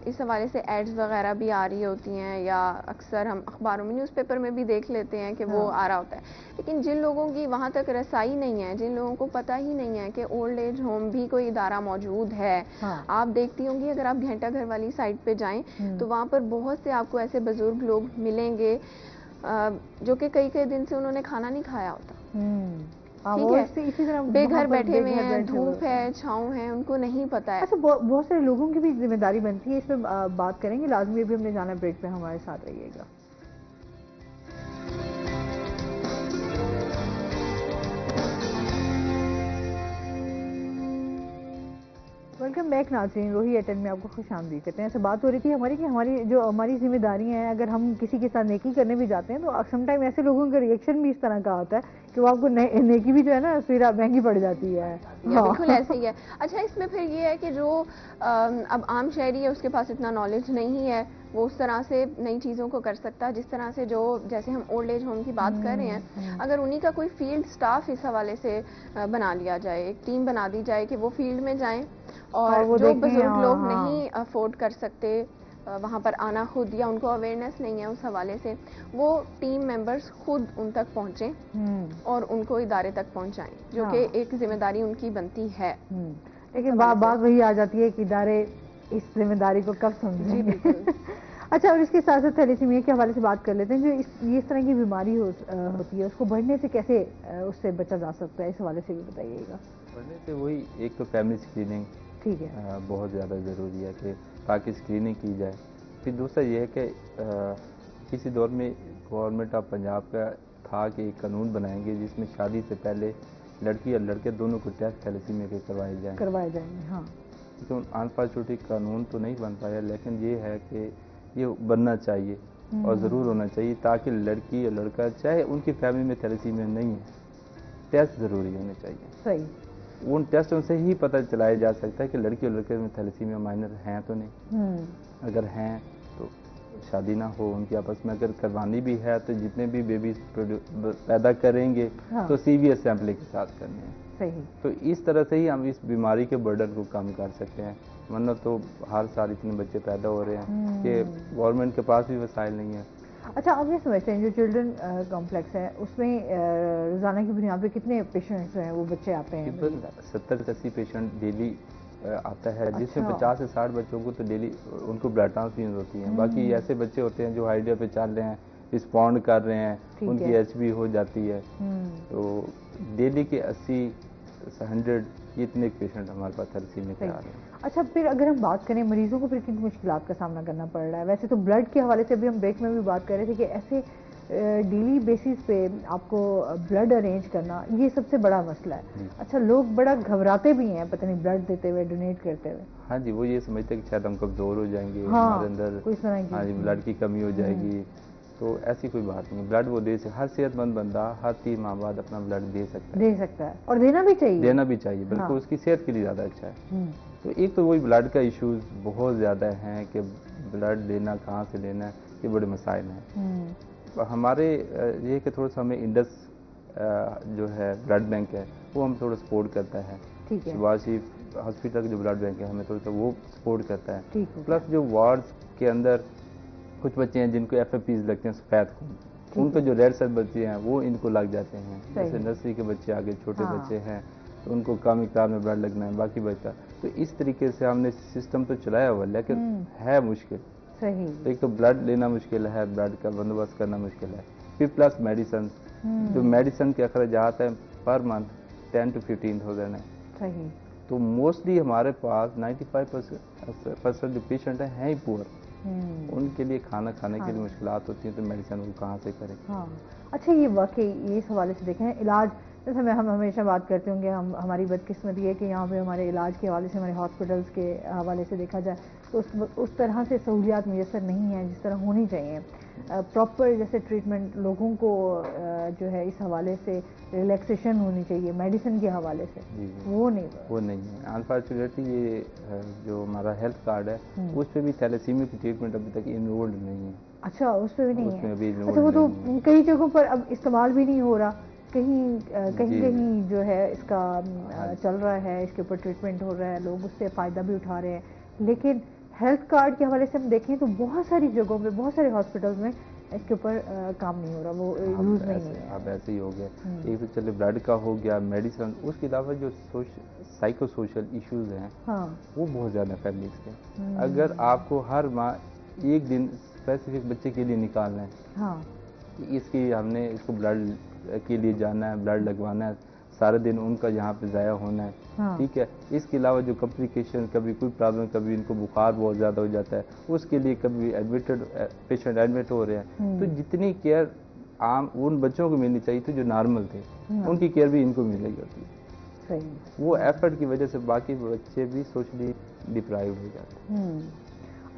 اس حوالے سے ایڈز وغیرہ بھی آ رہی ہوتی ہیں, یا اکثر ہم اخباروں میں نیوز پیپر میں بھی دیکھ لیتے ہیں کہ وہ آ رہا ہوتا ہے, لیکن جن لوگوں کی وہاں تک رسائی نہیں ہے, جن لوگوں کو پتہ ہی نہیں ہے کہ اولڈ ایج ہوم بھی کوئی ادارہ موجود ہے. آپ دیکھتی ہوں گی اگر آپ گھنٹہ گھر والی سائٹ پہ جائیں تو وہاں پر بہت سے آپ کو ایسے بزرگ لوگ ملیں گے جو کہ کئی دن سے انہوں نے کھانا نہیں کھایا ہوتا, ٹھیک ہے, بے گھر بیٹھے ہوئے ہیں, دھوپ ہے, چھاؤں ہے, ان کو نہیں پتا ہے. اچھا, بہت سارے لوگوں کی بھی ذمہ داری بنتی ہے, اس پہ بات کریں گے لازمی. ابھی ہم نے جانا بریک پہ, ہمارے ساتھ رہیے گا. ویلکم بیک ناظرین, روہی ایٹن میں آپ کو خوش آمدید کہتے ہیں. ایسے بات ہو رہی تھی ہماری کہ ہماری ذمہ داریاں ہیں, اگر ہم کسی کے ساتھ نیکی کرنے بھی جاتے ہیں تو سم ٹائم ایسے لوگوں کا ریئیکشن بھی اس طرح کا ہوتا ہے کہ وہ آپ کو نیکی بھی جو ہے نا پھر مہنگی پڑ جاتی ہے. بالکل ایسے ہی ہے. اچھا, اس میں پھر یہ ہے کہ جو اب عام شہری ہے اس کے پاس اتنا نالج نہیں ہے, وہ اس طرح سے نئی چیزوں کو کر سکتا ہے جس طرح سے جیسے ہم اولڈ ایج ہوم کی بات کر رہے ہیں, اگر انہی کا کوئی فیلڈ سٹاف اس حوالے سے بنا لیا جائے, ایک ٹیم بنا دی جائے کہ وہ فیلڈ میں جائیں, اور جو بزرگ لوگ نہیں افورڈ کر سکتے وہاں پر آنا خود, یا ان کو اویئرنیس نہیں ہے اس حوالے سے, وہ ٹیم ممبرز خود ان تک پہنچیں اور ان کو ادارے تک پہنچائیں, جو کہ ایک ذمہ داری ان کی بنتی ہے. لیکن بات وہی آ جاتی ہے کہ ادارے اس ذمہ داری کو کب سمجھیں گے. اچھا, اور اس کے ساتھ ساتھ تھیلیسیمیا کے حوالے سے بات کر لیتے ہیں. جو اس طرح کی بیماری ہوتی ہے اس کو بڑھنے سے کیسے اس سے بچا جا سکتا ہے, اس حوالے سے بھی بتائیے گا. بڑھنے سے وہی ایک تو فیملی اسکریننگ ٹھیک ہے, بہت زیادہ ضروری ہے کہ تاکہ اسکریننگ کی جائے. پھر دوسرا یہ ہے کہ کسی دور میں گورنمنٹ آف پنجاب کا تھا کہ ایک قانون بنائیں گے جس میں شادی سے پہلے لڑکی اور لڑکے دونوں کو ٹیسٹ تھیلیسیمیا کے کروائے جائیں گے. ہاں, کیونکہ انفارچونیٹلی قانون تو نہیں بن پایا, لیکن یہ ہے کہ یہ بننا چاہیے اور ضرور ہونا چاہیے تاکہ لڑکی یا لڑکا چاہے ان کی فیملی میں تھیلیسیمیا نہیں ہے, ٹیسٹ ضروری ہونے چاہیے. صحیح, ان ٹیسٹوں سے ہی پتہ چلایا جا سکتا ہے کہ لڑکی اور لڑکے میں تھیلیسیمیا مائنر ہیں تو نہیں. اگر ہیں تو شادی نہ ہو ان کی آپس میں, اگر کروانی بھی ہے تو جتنے بھی بیبیز پیدا کریں گے تو CVS سیمپلنگ کے ساتھ کرنے ہیں. صحیح, تو اس طرح سے ہی ہم اس بیماری کے برڈن کو کم کر سکتے ہیں, ورنہ تو ہر سال اتنے بچے پیدا ہو رہے ہیں کہ گورنمنٹ کے پاس بھی وسائل نہیں ہیں. اچھا, آپ یہ سمجھتے ہیں جو چلڈرن کمپلیکس ہے اس میں روزانہ کی بنیاد پہ کتنے پیشنٹس ہیں وہ بچے آتے ہیں؟ 70-80 پیشنٹ ڈیلی آتا ہے, جس میں 50 سے 60 بچوں کو تو ڈیلی ان کو بلڈ ٹرانسفیوژن ہوتی ہیں. باقی ایسے بچے ہوتے ہیں جو آئیڈیا پہ چل رہے ہیں, رسپونڈ کر رہے ہیں, ان کی HB ہو جاتی ہے. تو ڈیلی کے 80-100 یہ اتنے پیشنٹ ہمارے پاس تھیلیسیمیا کے آ رہے ہیں. اچھا, پھر اگر ہم بات کریں مریضوں کو پھر کن مشکلات کا سامنا کرنا پڑ رہا ہے؟ ویسے تو بلڈ کے حوالے سے بھی ہم بریک میں بھی بات کر رہے تھے کہ ایسے ڈیلی بیسس پہ آپ کو بلڈ ارینج کرنا یہ سب سے بڑا مسئلہ ہے. اچھا, لوگ بڑا گھبراتے بھی ہیں پتہ نہیں بلڈ دیتے ہوئے, ڈونیٹ کرتے ہوئے. ہاں جی, وہ یہ سمجھتے ہیں کہ شاید ہم کمزور ہو جائیں گے, ہمارے اندر بلڈ کی کمی ہو جائے گی. تو ایسی کوئی بات نہیں ہے, بلڈ وہ دے سے ہر صحت مند بندہ ہر 3 ماہ بعد اپنا بلڈ دے سکتا ہے اور دینا بھی چاہیے, بلکہ اس کی صحت کے لیے زیادہ اچھا ہے. تو ایک تو وہی بلڈ کا ایشوز بہت زیادہ ہیں کہ بلڈ لینا کہاں سے لینا ہے, یہ بڑے مسائل ہیں. ہمارے یہ کہ تھوڑا سا ہمیں انڈس جو ہے بلڈ بینک ہے وہ ہم تھوڑا سپورٹ کرتا ہے. شہباز شریف ہاسپٹل کا جو بلڈ بینک ہے ہمیں تھوڑا سا وہ سپورٹ کرتا ہے. پلس جو وارڈز کے اندر کچھ بچے ہیں جن کو FFPs لگتے ہیں سفید خون, ان پہ جو ریڈ سیل بچے ہیں وہ ان کو لگ جاتے ہیں. جیسے نرسری کے بچے آگے چھوٹے بچے ہیں تو ان کو کم مقدار میں بلڈ لگنا ہے, باقی بچہ. تو اس طریقے سے ہم نے سسٹم تو چلایا ہوا لیکن ہے مشکل. ایک تو بلڈ لینا مشکل ہے, بلڈ کا بندوبست کرنا مشکل ہے. پھر پلس میڈیسن, جو میڈیسن کے اخراجات ہیں پر منتھ 10 to 15,000 ہیں. تو موسٹلی ہمارے پاس 95% جو پیشنٹ ہیں ہی پور, ان کے لیے کھانا کھانے کے لیے مشکلات ہوتی ہیں, تو میڈیسن وہ کہاں سے کریں. اچھا, یہ واقعی اس حوالے سے دیکھیں علاج, جیسے ہم ہمیشہ بات کرتے ہوں گے ہماری بدقسمتی ہے کہ یہاں پہ ہمارے علاج کے حوالے سے, ہمارے ہاسپٹلس کے حوالے سے دیکھا جائے تو اس طرح سے سہولیات میسر نہیں ہیں جس طرح ہونی چاہیے. پراپر جیسے ٹریٹمنٹ لوگوں کو جو ہے اس حوالے سے ریلیکسیشن ہونی چاہیے میڈیسن کے حوالے سے, وہ نہیں ہے. انفارچونیٹلی یہ جو ہمارا ہیلتھ کارڈ ہے اس پہ بھی تھیلیسیمیا کی ٹریٹمنٹ ابھی تک انرولڈ نہیں ہے. اچھا, اس پہ بھی نہیں ہے. اچھا, وہ تو کئی جگہوں پر اب استعمال بھی نہیں ہو رہا, کہیں جو ہے اس کا چل رہا ہے, اس کے اوپر ٹریٹمنٹ ہو رہا ہے, لوگ اس سے فائدہ بھی اٹھا رہے ہیں. لیکن ہیلتھ کارڈ کے حوالے سے ہم دیکھیں تو بہت ساری جگہوں پہ, بہت سارے ہاسپٹلز میں اس کے اوپر کام نہیں ہو رہا, وہ یوز نہیں ہے. اب ایسے ہی ہو گیا. ایک تو چلے بلڈ کا ہو گیا, میڈیسن, اس کے علاوہ جو سائیکو سوشل ایشوز ہیں وہ بہت زیادہ فیملیز کے. اگر آپ کو ہر ماہ ایک دن اسپیسیفک بچے کے لیے نکالنا ہے, اس کی ہم نے اس کو بلڈ کے لیے جانا ہے, بلڈ لگوانا ہے, سارے دن ان کا یہاں پہ ضائع ہونا ہے، ٹھیک ہے. اس کے علاوہ جو کمپلیکیشن، کبھی کوئی پرابلم، کبھی ان کو بخار بہت زیادہ ہو جاتا ہے، اس کے لیے کبھی پیشنٹ ایڈمٹ ہو رہے ہیں. تو جتنی کیئر عام ان بچوں کو ملنی چاہیے تھی جو نارمل تھے، ان کی کیئر بھی ان کو مل رہی ہوتی ہے. وہ ایفرٹ کی وجہ سے باقی بچے بھی سوشلی ڈپرائیو ہو جاتے ہیں.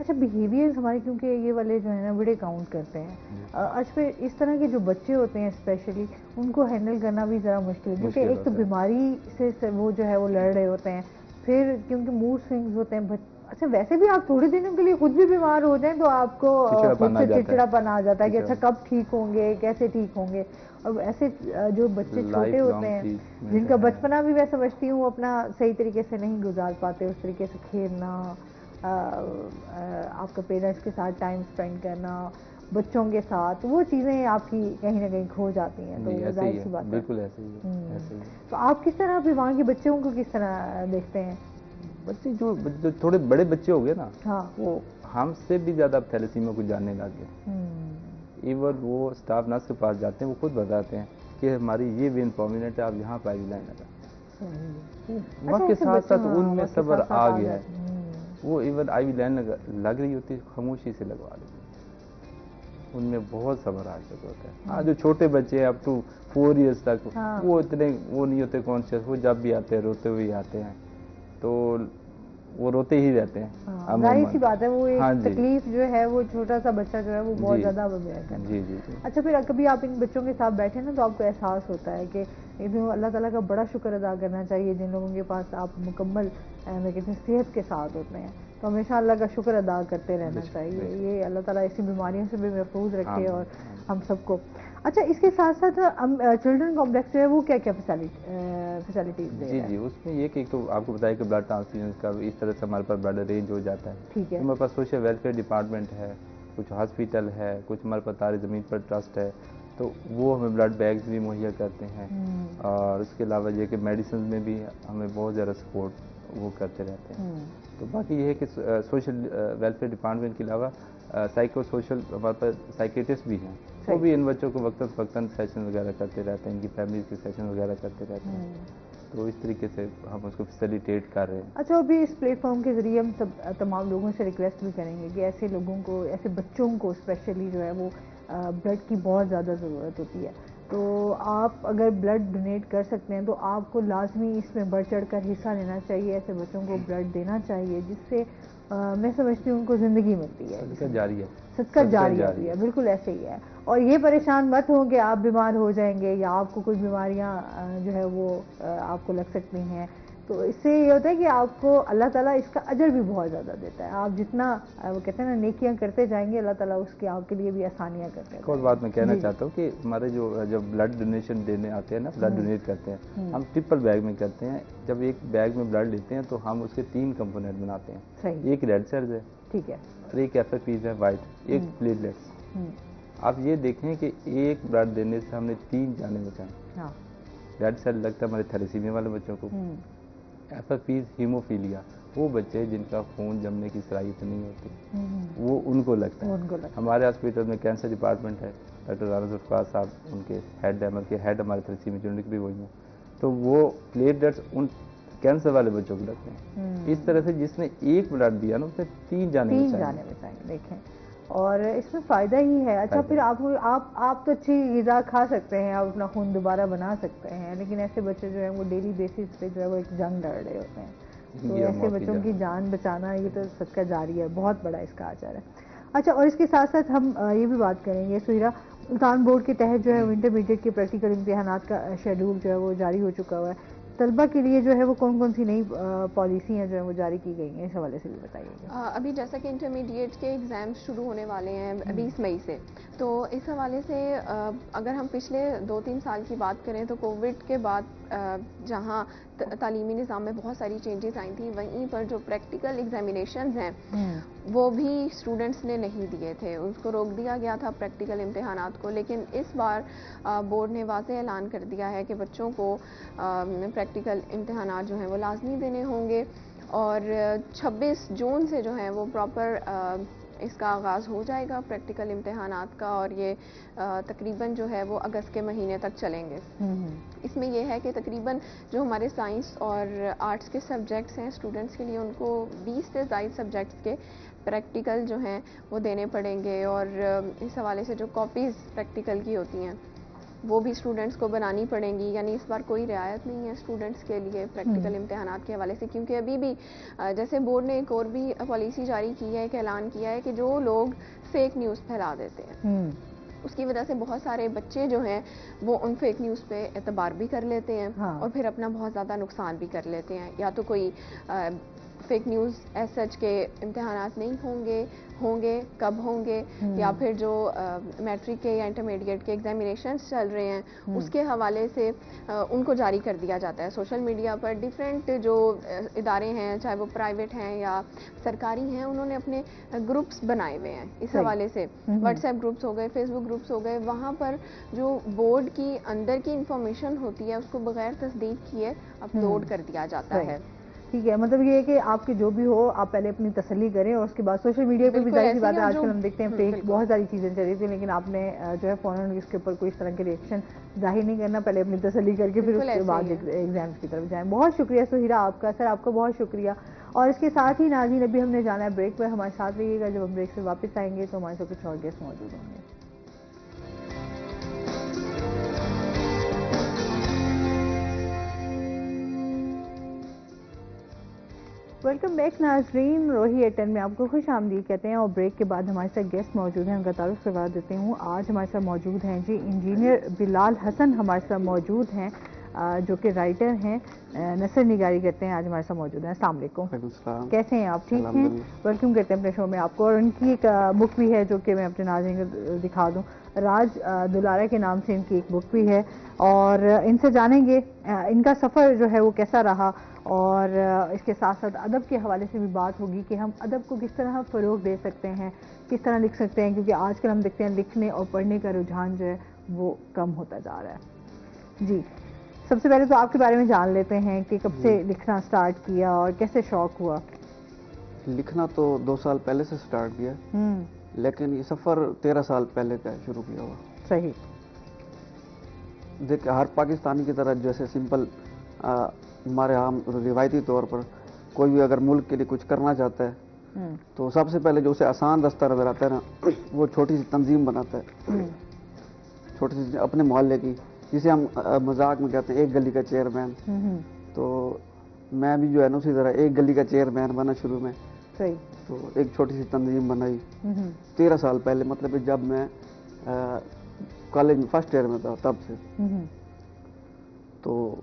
اچھا، بیہیویئر ہمارے کیونکہ یہ والے جو ہے نا بڑے کاؤنٹ کرتے ہیں. آج پہ اس طرح کے جو بچے ہوتے ہیں اسپیشلی ان کو ہینڈل کرنا بھی ذرا مشکل ہے، کیونکہ ایک تو بیماری سے وہ جو ہے وہ لڑ رہے ہوتے ہیں، پھر کیونکہ موڈ سوئنگز ہوتے ہیں. اچھا ویسے بھی آپ تھوڑے دنوں کے لیے خود بھی بیمار ہو جائیں تو آپ کو خود سے چڑچڑاپن آ جاتا ہے کہ اچھا کب ٹھیک ہوں گے، کیسے ٹھیک ہوں گے. اور ایسے جو بچے چھوٹے ہوتے ہیں جن کا بچپنا بھی میں سمجھتی ہوں اپنا صحیح طریقے سے نہیں گزار پاتے، اس طریقے سے کھیلنا، آپ کا پیرنٹس کے ساتھ ٹائم سپینڈ کرنا، بچوں کے ساتھ، وہ چیزیں آپ کی کہیں نہ کہیں کھو جاتی ہیں. تو ظاہر سی بات ہے، بالکل ایسے ہی ہے. تو آپ کس طرح پھر وہاں کے بچوں کو کس طرح دیکھتے ہیں؟ بچے جو تھوڑے بڑے بچے ہو گئے نا، وہ ہم سے بھی زیادہ تھیلیسیمیا کو جاننے لگ گئے. ایون وہ اسٹاف نرس کے پاس جاتے ہیں، وہ خود بتاتے ہیں کہ ہماری یہ وین پرومیننٹ ہے، آپ یہاں پہ آئی وی لائن لگا. وقت کے ساتھ ساتھ ان میں صبر آ گیا ہے. وہ ایون آئی وی لائن لگ رہی ہوتی ہے، خاموشی سے لگوا لیتے ہیں. ان میں بہت صبر آ چکا ہوتا ہے. ہاں جو چھوٹے بچے ہیں اپ ٹو 4 ایئرس تک، وہ اتنے وہ نہیں ہوتے کانشیس. وہ جب بھی آتے ہیں روتے ہوئے آتے ہیں، تو وہ روتے ہی رہتے ہیں. ظاہر سی بات ہے، وہ ایک تکلیف جو ہے وہ چھوٹا سا بچہ جو ہے وہ بہت زیادہ بیئر کرتا ہے. اچھا پھر کبھی آپ ان بچوں کے ساتھ بیٹھے نا تو آپ کو احساس ہوتا ہے کہ اللہ تعالیٰ کا بڑا شکر ادا کرنا چاہیے جن لوگوں کے پاس آپ مکمل کہتے ہیں صحت کے ساتھ ہوتے ہیں. تو ہمیشہ اللہ کا شکر ادا کرتے رہنا چاہیے. یہ اللہ تعالیٰ ایسی بیماریوں سے بھی محفوظ رکھے اور ہم سب کو. اچھا اس کے ساتھ ساتھ چلڈرن کمپلیکس جو ہے وہ کیا کیا فیسلٹیز دے رہا ہے؟ جی اس میں یہ کہ ایک تو آپ کو بتایا کہ بلڈ ٹرانسفیوژن کا اس طرح سے ہمارے پاس بلڈ ارینج ہو جاتا ہے. ٹھیک ہے. ہمارے پاس سوشل ویلفیئر ڈپارٹمنٹ ہے، کچھ ہاسپیٹل ہے، کچھ ہمارے پاس تار زمین پر ٹرسٹ ہے، تو وہ ہمیں بلڈ بیگز بھی مہیا کرتے ہیں. اور اس کے علاوہ یہ کہ میڈیسنز میں بھی ہمیں بہت زیادہ سپورٹ وہ کرتے رہتے ہیں. تو باقی یہ ہے کہ سوشل ویلفیئر ڈپارٹمنٹ کے علاوہ سائیکو سوشل ہمارے پاس سائیکیٹسٹ بھی ہیں، وہ بھی ان بچوں کو وقتاً سیشن وغیرہ کرتے رہتے ہیں، ان کی فیملیز کے سیشن وغیرہ کرتے رہتے ہیں. تو اس طریقے سے ہم اس کو فیسیلیٹیٹ کر رہے ہیں. اچھا ابھی اس پلیٹ فارم کے ذریعے ہم تمام لوگوں سے ریکویسٹ بھی کریں گے کہ ایسے لوگوں کو، ایسے بچوں کو اسپیشلی جو ہے وہ بلڈ کی بہت زیادہ ضرورت ہوتی ہے. تو آپ اگر بلڈ ڈونیٹ کر سکتے ہیں تو آپ کو لازمی اس میں بڑھ چڑھ کر حصہ لینا چاہیے. ایسے بچوں کو بلڈ دینا چاہیے جس سے میں سمجھتی ہوں ان کو زندگی ملتی ہے. صدقہ جاری ہے، صدقہ جاری ہے. بالکل ایسے ہی ہے. اور یہ پریشان مت ہوں کہ آپ بیمار ہو جائیں گے یا آپ کو کوئی بیماریاں جو ہے وہ آپ کو لگ سکتی ہیں. تو اس سے یہ ہوتا ہے کہ آپ کو اللہ تعالیٰ اس کا اجر بھی بہت زیادہ دیتا ہے. آپ جتنا وہ کہتے ہیں نا نیکیاں کرتے جائیں گے، اللہ تعالیٰ اس کے آپ کے لیے بھی آسانیاں کرتے ہیں. ایک اور بات میں کہنا چاہتا ہوں کہ ہمارے جب بلڈ ڈونیشن دینے آتے ہیں نا، بلڈ ڈونیٹ کرتے ہیں، ہم ٹرپل بیگ میں کرتے ہیں. جب ایک بیگ میں بلڈ لیتے ہیں تو ہم اس کے 3 کمپوننٹ بناتے ہیں. ایک ریڈ سیلز ہے، ٹھیک ہے، اور ایک ایف اے پیز ہے وائٹ، ایک پلیٹلیٹس. آپ یہ دیکھیں کہ ایک بلڈ دینے سے ہم نے 3 جانیں بچائیں. ریڈ سیل لگتا ہے ہمارے تھیلیسیمیا والے بچوں کو. ایف اے پیز ہیموفیلیا، وہ بچے جن کا خون جمنے کی صلاحیت نہیں ہوتی، وہ ان کو لگتا ہے. ہمارے ہاسپٹل میں کینسر ڈپارٹمنٹ ہے، ڈاکٹر رانا ذوالفقار صاحب ان کے ہیڈ ہے، بلکہ ہیڈ ہمارے تھیلیسیمیا یونٹ بھی وہی ہیں. تو وہ پلیٹلیٹس ان کینسر والے بچوں کو لگتے ہیں. اس طرح سے جس نے ایک بلڈ دیا نا اس نے 3 جانے بچائیں. دیکھیں اور اس میں فائدہ ہی ہے. اچھا پھر آپ تو اچھی غذا کھا سکتے ہیں، آپ اپنا خون دوبارہ بنا سکتے ہیں، لیکن ایسے بچے جو ہیں وہ ڈیلی بیسس پہ جو ہے وہ ایک جنگ لڑ رہے ہوتے ہیں. تو ایسے بچوں کی جان بچانا یہ تو صدقہ جاری ہے، بہت بڑا اس کا اجر ہے. اچھا اور اس کے ساتھ ساتھ ہم یہ بھی بات کریں گے سہیرا، ملتان بورڈ کے تحت جو ہے انٹرمیڈیٹ کے پریکٹیکل امتحانات کا شیڈول جو ہے وہ جاری ہو چکا ہوا ہے. طلبہ کے لیے جو ہے وہ کون کون سی نئی پالیسیاں جو ہیں وہ جاری کی گئی ہیں، اس حوالے سے بھی بتائیے گا. ابھی جیسا کہ انٹرمیڈیٹ کے ایگزامز شروع ہونے والے ہیں 20 مئی سے، تو اس حوالے سے اگر ہم پچھلے 2-3 سال کی بات کریں تو کووڈ کے بعد جہاں تعلیمی نظام میں بہت ساری چینجز آئی تھیں، وہیں پر جو پریکٹیکل ایگزامینیشنز ہیں وہ بھی اسٹوڈنٹس نے نہیں دیے تھے. اس کو روک دیا گیا تھا پریکٹیکل امتحانات کو. لیکن اس بار بورڈ نے واضح اعلان کر دیا ہے کہ بچوں کو پریکٹیکل امتحانات جو ہیں وہ لازمی دینے ہوں گے، اور 26 جون سے جو ہیں وہ پراپر اس کا آغاز ہو جائے گا پریکٹیکل امتحانات کا، اور یہ تقریباً جو ہے وہ اگست کے مہینے تک چلیں گے۔ اس میں یہ ہے کہ تقریباً جو ہمارے سائنس اور آرٹس کے سبجیکٹس ہیں اسٹوڈنٹس کے لیے، ان کو 20 سے زائد سبجیکٹس کے پریکٹیکل جو ہیں وہ دینے پڑیں گے، اور اس حوالے سے جو کاپیز پریکٹیکل کی ہوتی ہیں وہ بھی اسٹوڈنٹس کو بنانی پڑیں گی۔ یعنی اس بار کوئی رعایت نہیں ہے اسٹوڈنٹس کے لیے پریکٹیکل امتحانات کے حوالے سے، کیونکہ ابھی بھی جیسے بورڈ نے ایک اور بھی پالیسی جاری کی ہے، ایک اعلان کیا ہے کہ جو لوگ فیک نیوز پھیلا دیتے ہیں اس کی وجہ سے بہت سارے بچے جو ہیں وہ ان فیک نیوز پہ اعتبار بھی کر لیتے ہیں اور پھر اپنا بہت زیادہ نقصان بھی کر لیتے ہیں۔ یا تو کوئی فیک نیوز ایز سچ کے امتحانات نہیں ہوں گے کب ہوں گے، یا پھر جو میٹرک کے یا انٹرمیڈیٹ کے ایگزامینیشنز چل رہے ہیں اس کے حوالے سے ان کو جاری کر دیا جاتا ہے سوشل میڈیا پر۔ ڈیفرنٹ جو ادارے ہیں چاہے وہ پرائیویٹ ہیں یا سرکاری ہیں، انہوں نے اپنے گروپس بنائے ہوئے ہیں اس حوالے سے، واٹس ایپ گروپس ہو گئے، فیس بک گروپس ہو گئے، وہاں پر جو بورڈ کی اندر کی انفارمیشن ہوتی ہے اس کو بغیر تصدیق کیے اپلوڈ کر دیا جاتا ہے۔ ٹھیک ہے، مطلب یہ ہے کہ آپ کے جو بھی ہو آپ پہلے اپنی تسلی کریں، اور اس کے بعد سوشل میڈیا پہ بھی ظاہر سی بات ہے آج کل ہم دیکھتے ہیں فیک بہت ساری چیزیں چل رہی تھیں، لیکن آپ نے جو ہے فوراً اس کے اوپر کوئی اس طرح کے ریئیکشن ظاہر نہیں کرنا، پہلے اپنی تسلی کر کے پھر اس کے بعد ایگزامس کی طرف جائیں۔ بہت شکریہ سہیرہ آپ کا، سر آپ کا بہت شکریہ۔ اور اس کے ساتھ ہی ناظرین ابھی ہم نے جانا ہے بریک پر، ہمارے ساتھ رہیے گا، جب ہم بریک سے واپس آئیں گے تو ہمارے ساتھ کچھ اور گیسٹ موجود ہوں گے۔ ویلکم بیک ناظرین، روہی ایٹن میں آپ کو خوش آمدید کہتے ہیں، اور بریک کے بعد ہمارے ساتھ گیسٹ موجود ہیں، ان کا تعارف کروا دیتے ہوں۔ آج ہمارے ساتھ موجود ہیں جی انجینئر بلال حسن ہمارے ساتھ موجود ہیں، جو کہ رائٹر ہیں، نثر نگاری کرتے ہیں، آج ہمارے ساتھ موجود ہیں۔ السلام علیکم، کیسے ہیں آپ؟ ٹھیک ہیں، ویلکم کرتے ہیں اپنے شو میں آپ کو۔ اور ان کی ایک بک بھی ہے جو کہ میں اپنے ناظرین کو دکھا دوں، راج دلارا کے نام سے ان کی ایک بک بھی ہے، اور ان سے جانیں گے ان کا سفر جو ہے وہ کیسا رہا، اور اس کے ساتھ ساتھ ادب کے حوالے سے بھی بات ہوگی کہ ہم ادب کو کس طرح فروغ دے سکتے ہیں، کس طرح لکھ سکتے ہیں، کیونکہ آج کل ہم دیکھتے ہیں لکھنے اور پڑھنے کا رجحان جو ہے وہ کم ہوتا جا رہا ہے۔ جی سب سے پہلے تو آپ کے بارے میں جان لیتے ہیں کہ کب سے لکھنا سٹارٹ کیا اور کیسے شوق ہوا؟ لکھنا تو 2 سال پہلے سے سٹارٹ کیا، لیکن یہ سفر 13 سال پہلے کا شروع کیا ہوا۔ صحیح۔ دیکھ ہر پاکستانی کی طرح جیسے سمپل ہمارے عام روایتی طور پر کوئی بھی اگر ملک کے لیے کچھ کرنا چاہتا ہے تو سب سے پہلے جو اسے آسان راستہ نظر آتا ہے نا، وہ چھوٹی سی تنظیم بناتا ہے، چھوٹی سی اپنے محلے کی، جسے ہم مذاق میں کہتے ہیں ایک گلی کا چیئرمین۔ تو میں بھی جو ہے نا اسی طرح ایک گلی کا چیئرمین بنا شروع میں، تو ایک چھوٹی سی تنظیم بنائی 13 سال پہلے، مطلب جب میں کالج میں فرسٹ ایئر میں تھا تب سے۔ تو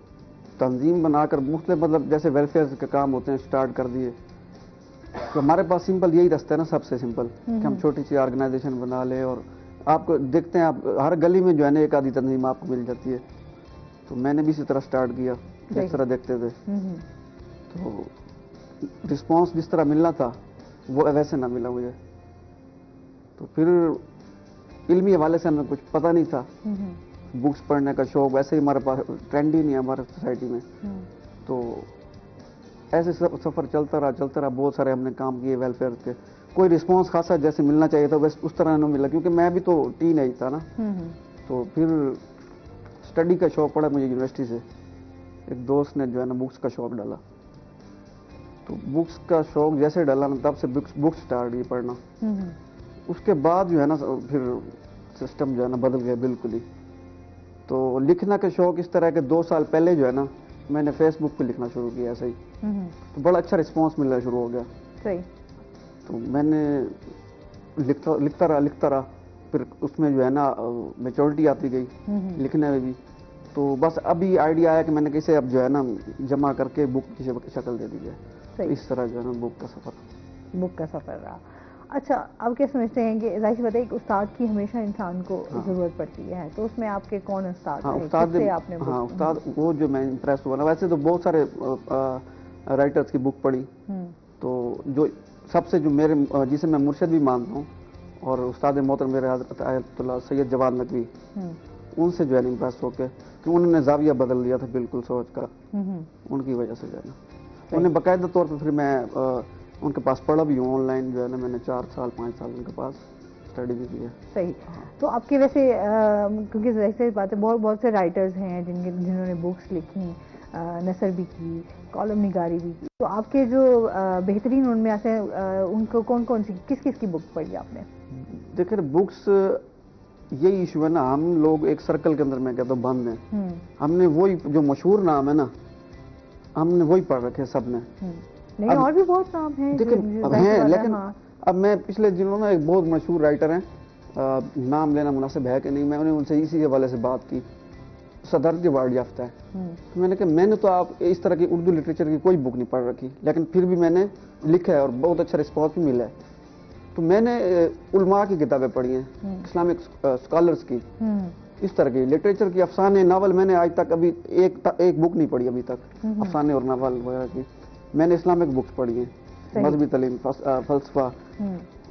تنظیم بنا کر مختلف مطلب جیسے ویلفیئر کے کام ہوتے ہیں سٹارٹ کر دیے، تو ہمارے پاس سمپل یہی راستہ ہے نا، سب سے سمپل کہ ہم چھوٹی سی آرگنائزیشن بنا لیں، اور آپ کو دیکھتے ہیں آپ ہر گلی میں جو ہے نا ایک آدھی تنظیم آپ کو مل جاتی ہے۔ تو میں نے بھی اسی طرح سٹارٹ کیا جس طرح دیکھتے تھے، تو رسپانس جس طرح ملنا تھا وہ ویسے نہ ملا مجھے، تو پھر علمی حوالے سے ہمیں کچھ پتہ نہیں تھا، بکس پڑھنے کا شوق ویسے ہی ہمارے پاس ٹرینڈ ہی نہیں ہے ہمارے سوسائٹی میں، تو ایسے سفر چلتا رہا، بہت سارے ہم نے کام کیے ویلفیئر کے، کوئی رسپانس خاصا جیسے ملنا چاہیے تھا بس اس طرح نہیں ملا، کیونکہ میں بھی تو ٹین ایج تھا نا۔ تو پھر اسٹڈی کا شوق پڑا مجھے یونیورسٹی سے، ایک دوست نے جو ہے نا بکس کا شوق ڈالا، تو بکس کا شوق جیسے ڈالا نا تب سے بکس اسٹارٹ کی پڑھنا۔ اس کے بعد جو ہے نا پھر سسٹم جو ہے نا بدل گیا بالکل ہی۔ تو لکھنا کا شوق اس طرح کہ 2 سال پہلے جو ہے نا میں نے فیس بک پہ لکھنا شروع کیا ایسا ہی، تو بڑا اچھا رسپانس ملنا شروع ہو گیا، تو میں نے لکھتا رہا، پھر اس میں جو ہے نا میچورٹی آتی گئی لکھنے میں بھی، تو بس ابھی آئیڈیا آیا کہ میں نے کیسے اب جو ہے نا جمع کر کے بک کی شکل دے دی جائے، اس طرح جو ہے نا بک کا سفر رہا۔ اچھا، آپ کیا سمجھتے ہیں کہ ظاہر سی بات ہے ایک استاد کی ہمیشہ انسان کو ضرورت پڑتی ہے، تو اس میں آپ کے کون استاد ہیں؟ استاد وہ جو میں امپریس ہوا نا، ویسے تو بہت سارے رائٹرز کی بک پڑھی، تو جو سب سے جو میرے جسے میں مرشد بھی مانتا ہوں اور استاد محترم میرے حضرت آیت اللہ سید جواد نقوی، ان سے جو ہے نا امپریس ہو کے، کہ انہوں نے زاویہ بدل دیا تھا بالکل سوچ کا، ان کی وجہ سے جو ہے نا انہیں باقاعدہ طور پہ پھر میں ان کے پاس پڑھا بھی ہوں، آن لائن جو ہے نا میں نے 4 سال 5 سال ان کے پاس اسٹڈی بھی کی ہے. صحیح. تو آپ کے ویسے کیونکہ ظاہر سی بات ہے بہت سے رائٹرز ہیں جنہوں نے بکس لکھی، نثر بھی کی، کالم نگاری بھی کی، تو آپ کے جو بہترین ان میں سے ان کو کون سی کس کی بک پڑھی آپ نے؟ دیکھیں بکس یہی ایشو ہے نا، ہم لوگ ایک سرکل کے اندر میں کہتا ہوں بند ہیں. ہم نے وہی جو مشہور نام ہے نا ہم نے وہی پڑھ رکھے سب نے. نہیں اور بھی بہت نام ہیں ہیں، لیکن اب میں پچھلے دنوں نا ایک بہت مشہور رائٹر ہیں، نام لینا مناسب ہے کہ نہیں، میں انہیں ان سے اسی حوالے سے بات کی، صدارتی ایوارڈ یافتہ ہے. تو میں نے کہا میں نے تو آپ اس طرح کی اردو لٹریچر کی کوئی بک نہیں پڑھ رکھی، لیکن پھر بھی میں نے لکھا ہے اور بہت اچھا رسپانس بھی ملا ہے. تو میں نے علماء کی کتابیں پڑھی ہیں، اسلامک اسکالرس کی، اس طرح کی لٹریچر کی، افسانے ناول میں نے آج تک ابھی ایک بک نہیں پڑھی ابھی تک افسانے اور ناول وغیرہ کی. میں نے اسلامک بکس پڑھی ہیں، مذہبی تعلیم، فلسفہ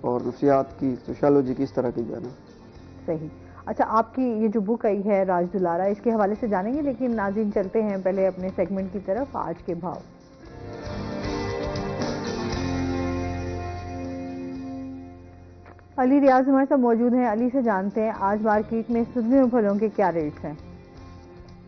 اور نفسیات کی، سوشیالوجی کی، اس طرح کی جو ہے نا. صحیح. اچھا آپ کی یہ جو بک آئی ہے راج دلارا، اس کے حوالے سے جانیں گے، لیکن ناظرین چلتے ہیں پہلے اپنے سیگمنٹ کی طرف، آج کے بھاؤ. علی ریاض ہمارے ساتھ موجود ہیں. علی سے جانتے ہیں آج مارکیٹ میں سبزیوں اور پھلوں کے کیا ریٹس ہیں؟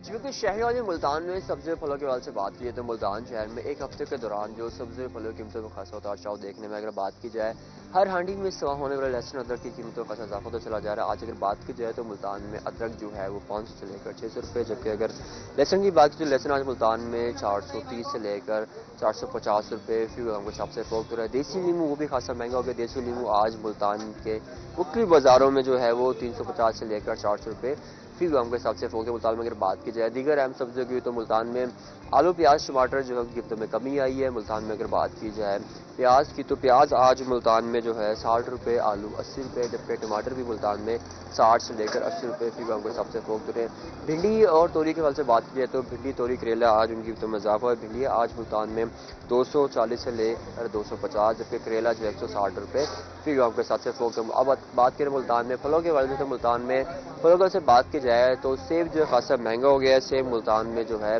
کیونکہ شہریوں نے ملتان میں سبزی و پھلوں کے حوالے سے بات کی ہے تو ملتان شہر میں ایک ہفتے کے دوران جو سبزی و پھلوں کی قیمتوں میں خاصا اتار چڑھاؤ دیکھنے میں اگر بات کی جائے، ہر ہانڈی میں سوا ہونے والے لہسن ادرک کی قیمتوں کا اضافہ تو چلا جا رہا ہے. آج اگر بات کی جائے تو ملتان میں ادرک جو ہے وہ 500 سے لے کر 600 روپے، جبکہ اگر لہسن کی بات کی تو لہسن آج ملتان میں 430 سے لے کر 450 روپے فی گرام کے حساب سے فروخت ہو رہا ہے. دیسی لیمو وہ بھی خاصا مہنگا ہو گیا. دیسی لیمو آج ملتان کے مختلف بازاروں میں جو ہے وہ 350 سے لے کر 400 روپے فی گرام کے حساب سے فروخت ہے. ملتان میں اگر بات کی جائے دیگر اہم سبزیوں کی تو ملتان میں آلو، پیاز، ٹماٹر جو ہے قیمتوں میں کمی آئی ہے. ملتان میں اگر بات کی جائے پیاز کی تو پیاز آج ملتان میں جو ہے 60 روپے، آلو 80 روپے، جبکہ ٹماٹر بھی ملتان میں 60 سے لے کر 80 روپے فی گرام کے حساب سے فروخت ہو رہے ہیں. بھنڈی اور توری کے حوالے سے بات کی جائے تو بھنڈی، توری، کریلا آج ان کی قیمتوں میں اضافہ ہے. بھنڈی آج ملتان میں 240 سے لے کر 250، جبکہ کریلا جو ہے 160 روپے فی گرام کے حساب سے فروخت. اب بات کریں ملتان میں پھلوں کے حوالے سے تو ملتان میں پھلوں سے بات کی جائے تو سیب جو ہے خاصا مہنگا ہو گیا ہے. سیب ملتان میں جو ہے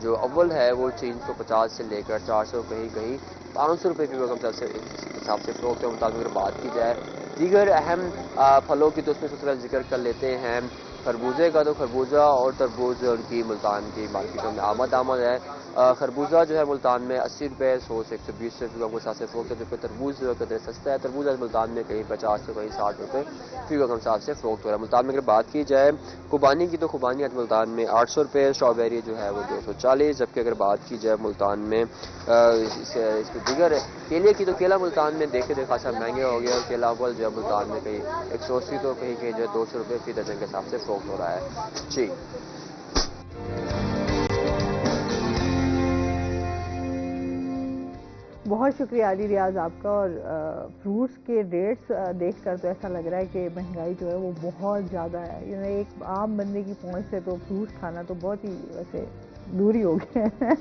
جو اول ہے وہ 350 سے لے کر 400، کہیں 500 روپے فی گرام کے حساب سے فروخت ہے. ملتان میں اگر بات کی جائے دیگر اہم پھلوں کی تو اس میں سب سے پہلے ذکر کر لیتے ہیں خربوزے کا. تو خربوزہ اور تربوز ان کی ملتان کی مارکیٹوں میں آمد ہے. خربوزہ جو ہے ملتان میں 80 روپے، 100 سے 120 روپے فی گرام کے حساب سے فروخت ہے، جبکہ تربوز جو ہے قدر سستا ہے. تربوز ملتان میں کہیں 50 سے کہیں 60 روپے فی گرام کے حساب سے فروخت ہو رہا ہے. ملتان میں اگر بات کی جائے خوبانی کی تو خوبانی آج ملتان میں 800 روپے، اسٹرابیری جو ہے وہ 240، جبکہ اگر بات کی جائے ملتان میں اس کے دیگر کیلے کی تو کیلا ملتان میں دیکھے خاصا مہنگے ہو گیا. اور کیلا اول جو ہے ملتان میں کہیں 180 تو کہیں جو ہے 200 روپے فی درجن کے حساب سے فروخت ہو رہا ہے. جی بہت شکریہ علی ریاض آپ کا. اور فروٹس کے ریٹس دیکھ کر تو ایسا لگ رہا ہے کہ مہنگائی جو ہے وہ بہت زیادہ ہے. یعنی ایک عام بندے کی پہنچ سے تو فروٹس کھانا تو بہت ہی ویسے دوری ہو گیا ہے،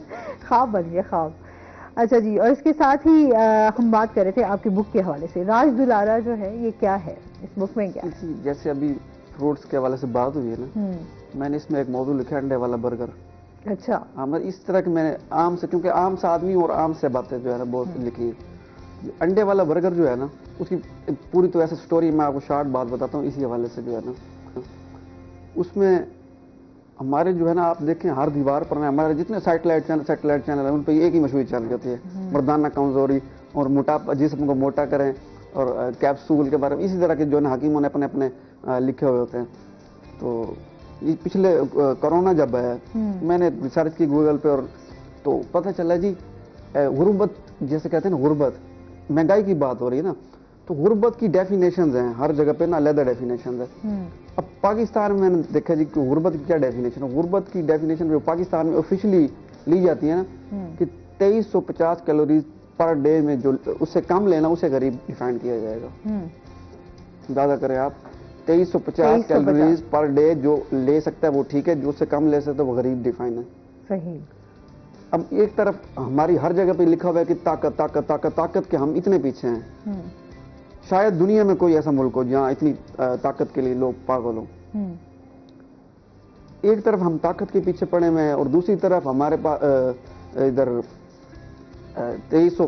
خواب بن گیا خواب. اچھا جی، اور اس کے ساتھ ہی ہم بات کر رہے تھے آپ کی بک کے حوالے سے. راج دلارا جو ہے یہ کیا ہے، اس بک میں کیا ہے؟ جیسے ابھی فروٹس کے حوالے سے بات ہوئی ہے نا، میں نے اس میں ایک موضوع لکھا ہے انڈے والا برگر. اچھا. ہاں اس طرح کہ میں نے عام سے، کیونکہ عام سے آدمی اور عام سے باتیں جو ہے نا بہت لکھی. انڈے والا برگر جو ہے نا اس کی پوری تو ایسے سٹوری میں آپ کو شارٹ بات بتاتا ہوں اسی حوالے سے جو ہے نا. اس میں ہمارے جو ہے نا آپ دیکھیں ہر دیوار پر ہمارے جتنے سیٹلائٹ چینل ہیں ان پہ ایک ہی مشہور چینل ہوتی ہے، مردانہ کمزوری اور موٹاپا، جسم کو موٹا کریں، اور کیپسول کے بارے میں اسی طرح کے جو ہے نا حکیموں نے اپنے اپنے لکھے ہوئے ہوتے ہیں. تو یہ پچھلے کورونا جب ہے میں نے ریسرچ کی گوگل پہ، اور تو پتہ چلا جی غربت جیسے کہتے ہیں نا، غربت مہنگائی کی بات ہو رہی ہے نا، تو غربت کی ڈیفینیشنز ہیں ہر جگہ پہ نا، علیحدہ ڈیفینیشنز ہیں. اب پاکستان میں نے دیکھا جی کہ غربت کی کیا ڈیفینیشن ہے. غربت کی ڈیفینیشن جو پاکستان میں آفیشلی لی جاتی ہے نا کہ 2350 کیلوریز پر ڈے میں جو اس سے کم لینا اسے غریب ڈیفائن کیا جائے گا. زیادہ کریں آپ 2350 کیلوریز پر ڈے جو لے سکتا ہے وہ ٹھیک ہے، جو اس سے کم لے سکتا ہے وہ غریب ڈیفائن ہے. صحیح. اب ایک طرف ہماری ہر جگہ پہ لکھا ہوا ہے کہ طاقت طاقت طاقت طاقت کے ہم اتنے پیچھے ہیں. شاید دنیا میں کوئی ایسا ملک ہو جہاں اتنی طاقت کے لیے لوگ پاگل ہوں. ایک طرف ہم طاقت کے پیچھے پڑے ہوئے ہیں اور دوسری طرف ہمارے پاس ادھر 2300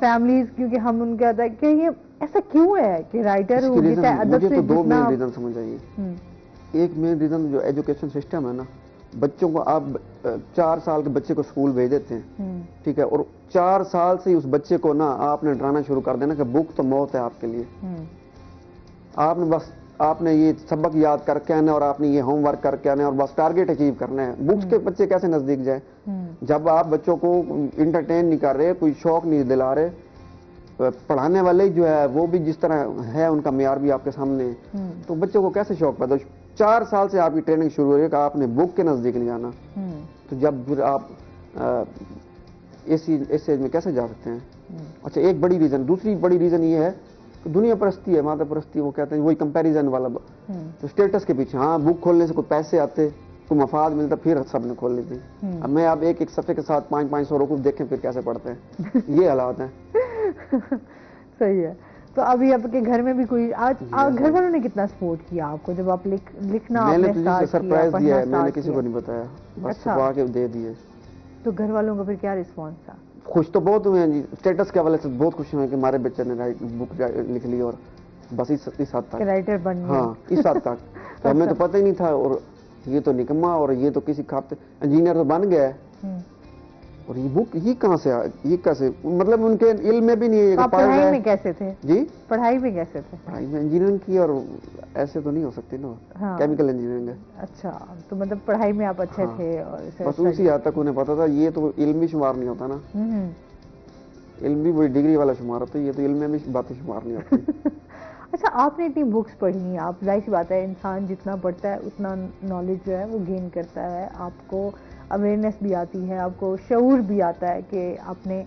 فیملیز, کیونکہ ہم ان کا ہے کہ یہ ایسا کیوں ہے کہ رائٹر مجھے تو دو مین ریزن سمجھ آئیے. ایک مین ریزن جو ایجوکیشن سسٹم ہے نا, بچوں کو آپ 4 سال کے بچے کو اسکول بھیج دیتے ہیں, ٹھیک ہے, اور 4 سال سے اس بچے کو نا آپ نے ڈرانا شروع کر دینا کہ بک تو موت ہے آپ کے لیے. آپ نے یہ سبق یاد کر کے آنا اور آپ نے یہ ہوم ورک کر کے آنا اور بس ٹارگیٹ اچیو کرنا ہے. بکس کے بچے کیسے نزدیک جائیں جب آپ بچوں کو انٹرٹین نہیں کر رہے, کوئی شوق نہیں دلا رہے. پڑھانے والے جو ہے وہ بھی جس طرح ہے, ان کا معیار بھی آپ کے سامنے ہے, تو بچوں کو کیسے شوق پیدا. 4 سال سے آپ کی ٹریننگ شروع ہو رہی ہے کہ آپ نے بک کے نزدیک نہیں جانا, تو جب پھر آپ اس ایج میں کیسے جا سکتے ہیں. اچھا, ایک بڑی ریزن. دوسری بڑی ریزن یہ ہے کہ دنیا پرستی ہے, مادہ پرستی, وہ کہتے ہیں وہی کمپیریزن والا, تو اسٹیٹس کے پیچھے. ہاں, بک کھولنے سے کوئی پیسے آتے, کوئی مفاد ملتا, پھر سب نے کھول لی تھی. اب میں آپ ایک صفحے کے ساتھ 500 روپے دیکھیں پھر کیسے پڑھتے ہیں. یہ حالات ہیں. صحیح ہے. تو ابھی آپ کے گھر میں بھی کوئی آج گھر والوں نے کتنا سپورٹ کیا آپ کو جب آپ لکھنا میں نے تجھے سرپرائز دیا ہے, میں نے کسی کو نہیں بتایا, بس چھپا کے دے دیے. تو گھر والوں کا پھر کیا رسپانس تھا؟ خوش تو بہت ہوئے ہیں جی, اسٹیٹس کے حوالے سے بہت خوش ہوئے کہ ہمارے بچے نے بک لکھ لی, اور بس اس حد تک رائٹر بن گیا. ہاں, اس حد تک. ہمیں تو پتہ ہی نہیں تھا, اور یہ تو نکما, اور یہ تو کسی کھاتے انجینئر تو بن گیا ہے. اور یہ بک یہ کہاں سے, یہ کیسے, مطلب ان کے علم میں بھی نہیں ہے. آپ پڑھائی میں کیسے تھے جی؟ پڑھائی میں کیسے تھے؟ پڑھائی میں انجینئرنگ کی, اور ایسے تو نہیں ہو سکتی نا, کیمیکل انجینئرنگ ہے. اچھا, تو مطلب پڑھائی میں آپ اچھے تھے, اور بس اسی حد تک انہیں پتا تھا. یہ تو علم بھی شمار نہیں ہوتا نا, علم بھی وہی ڈگری والا شمار ہوتا ہے, یہ تو علم میں بھی باتیں شمار نہیں ہوتی. اچھا, آپ نے اتنی بکس پڑھی, آپ ظاہر سی بات ہے انسان جتنا پڑھتا ہے اتنا نالج جو ہے وہ گین کرتا ہے, آپ کو اویئرنیس بھی آتی ہے, آپ کو شعور بھی آتا ہے کہ آپ نے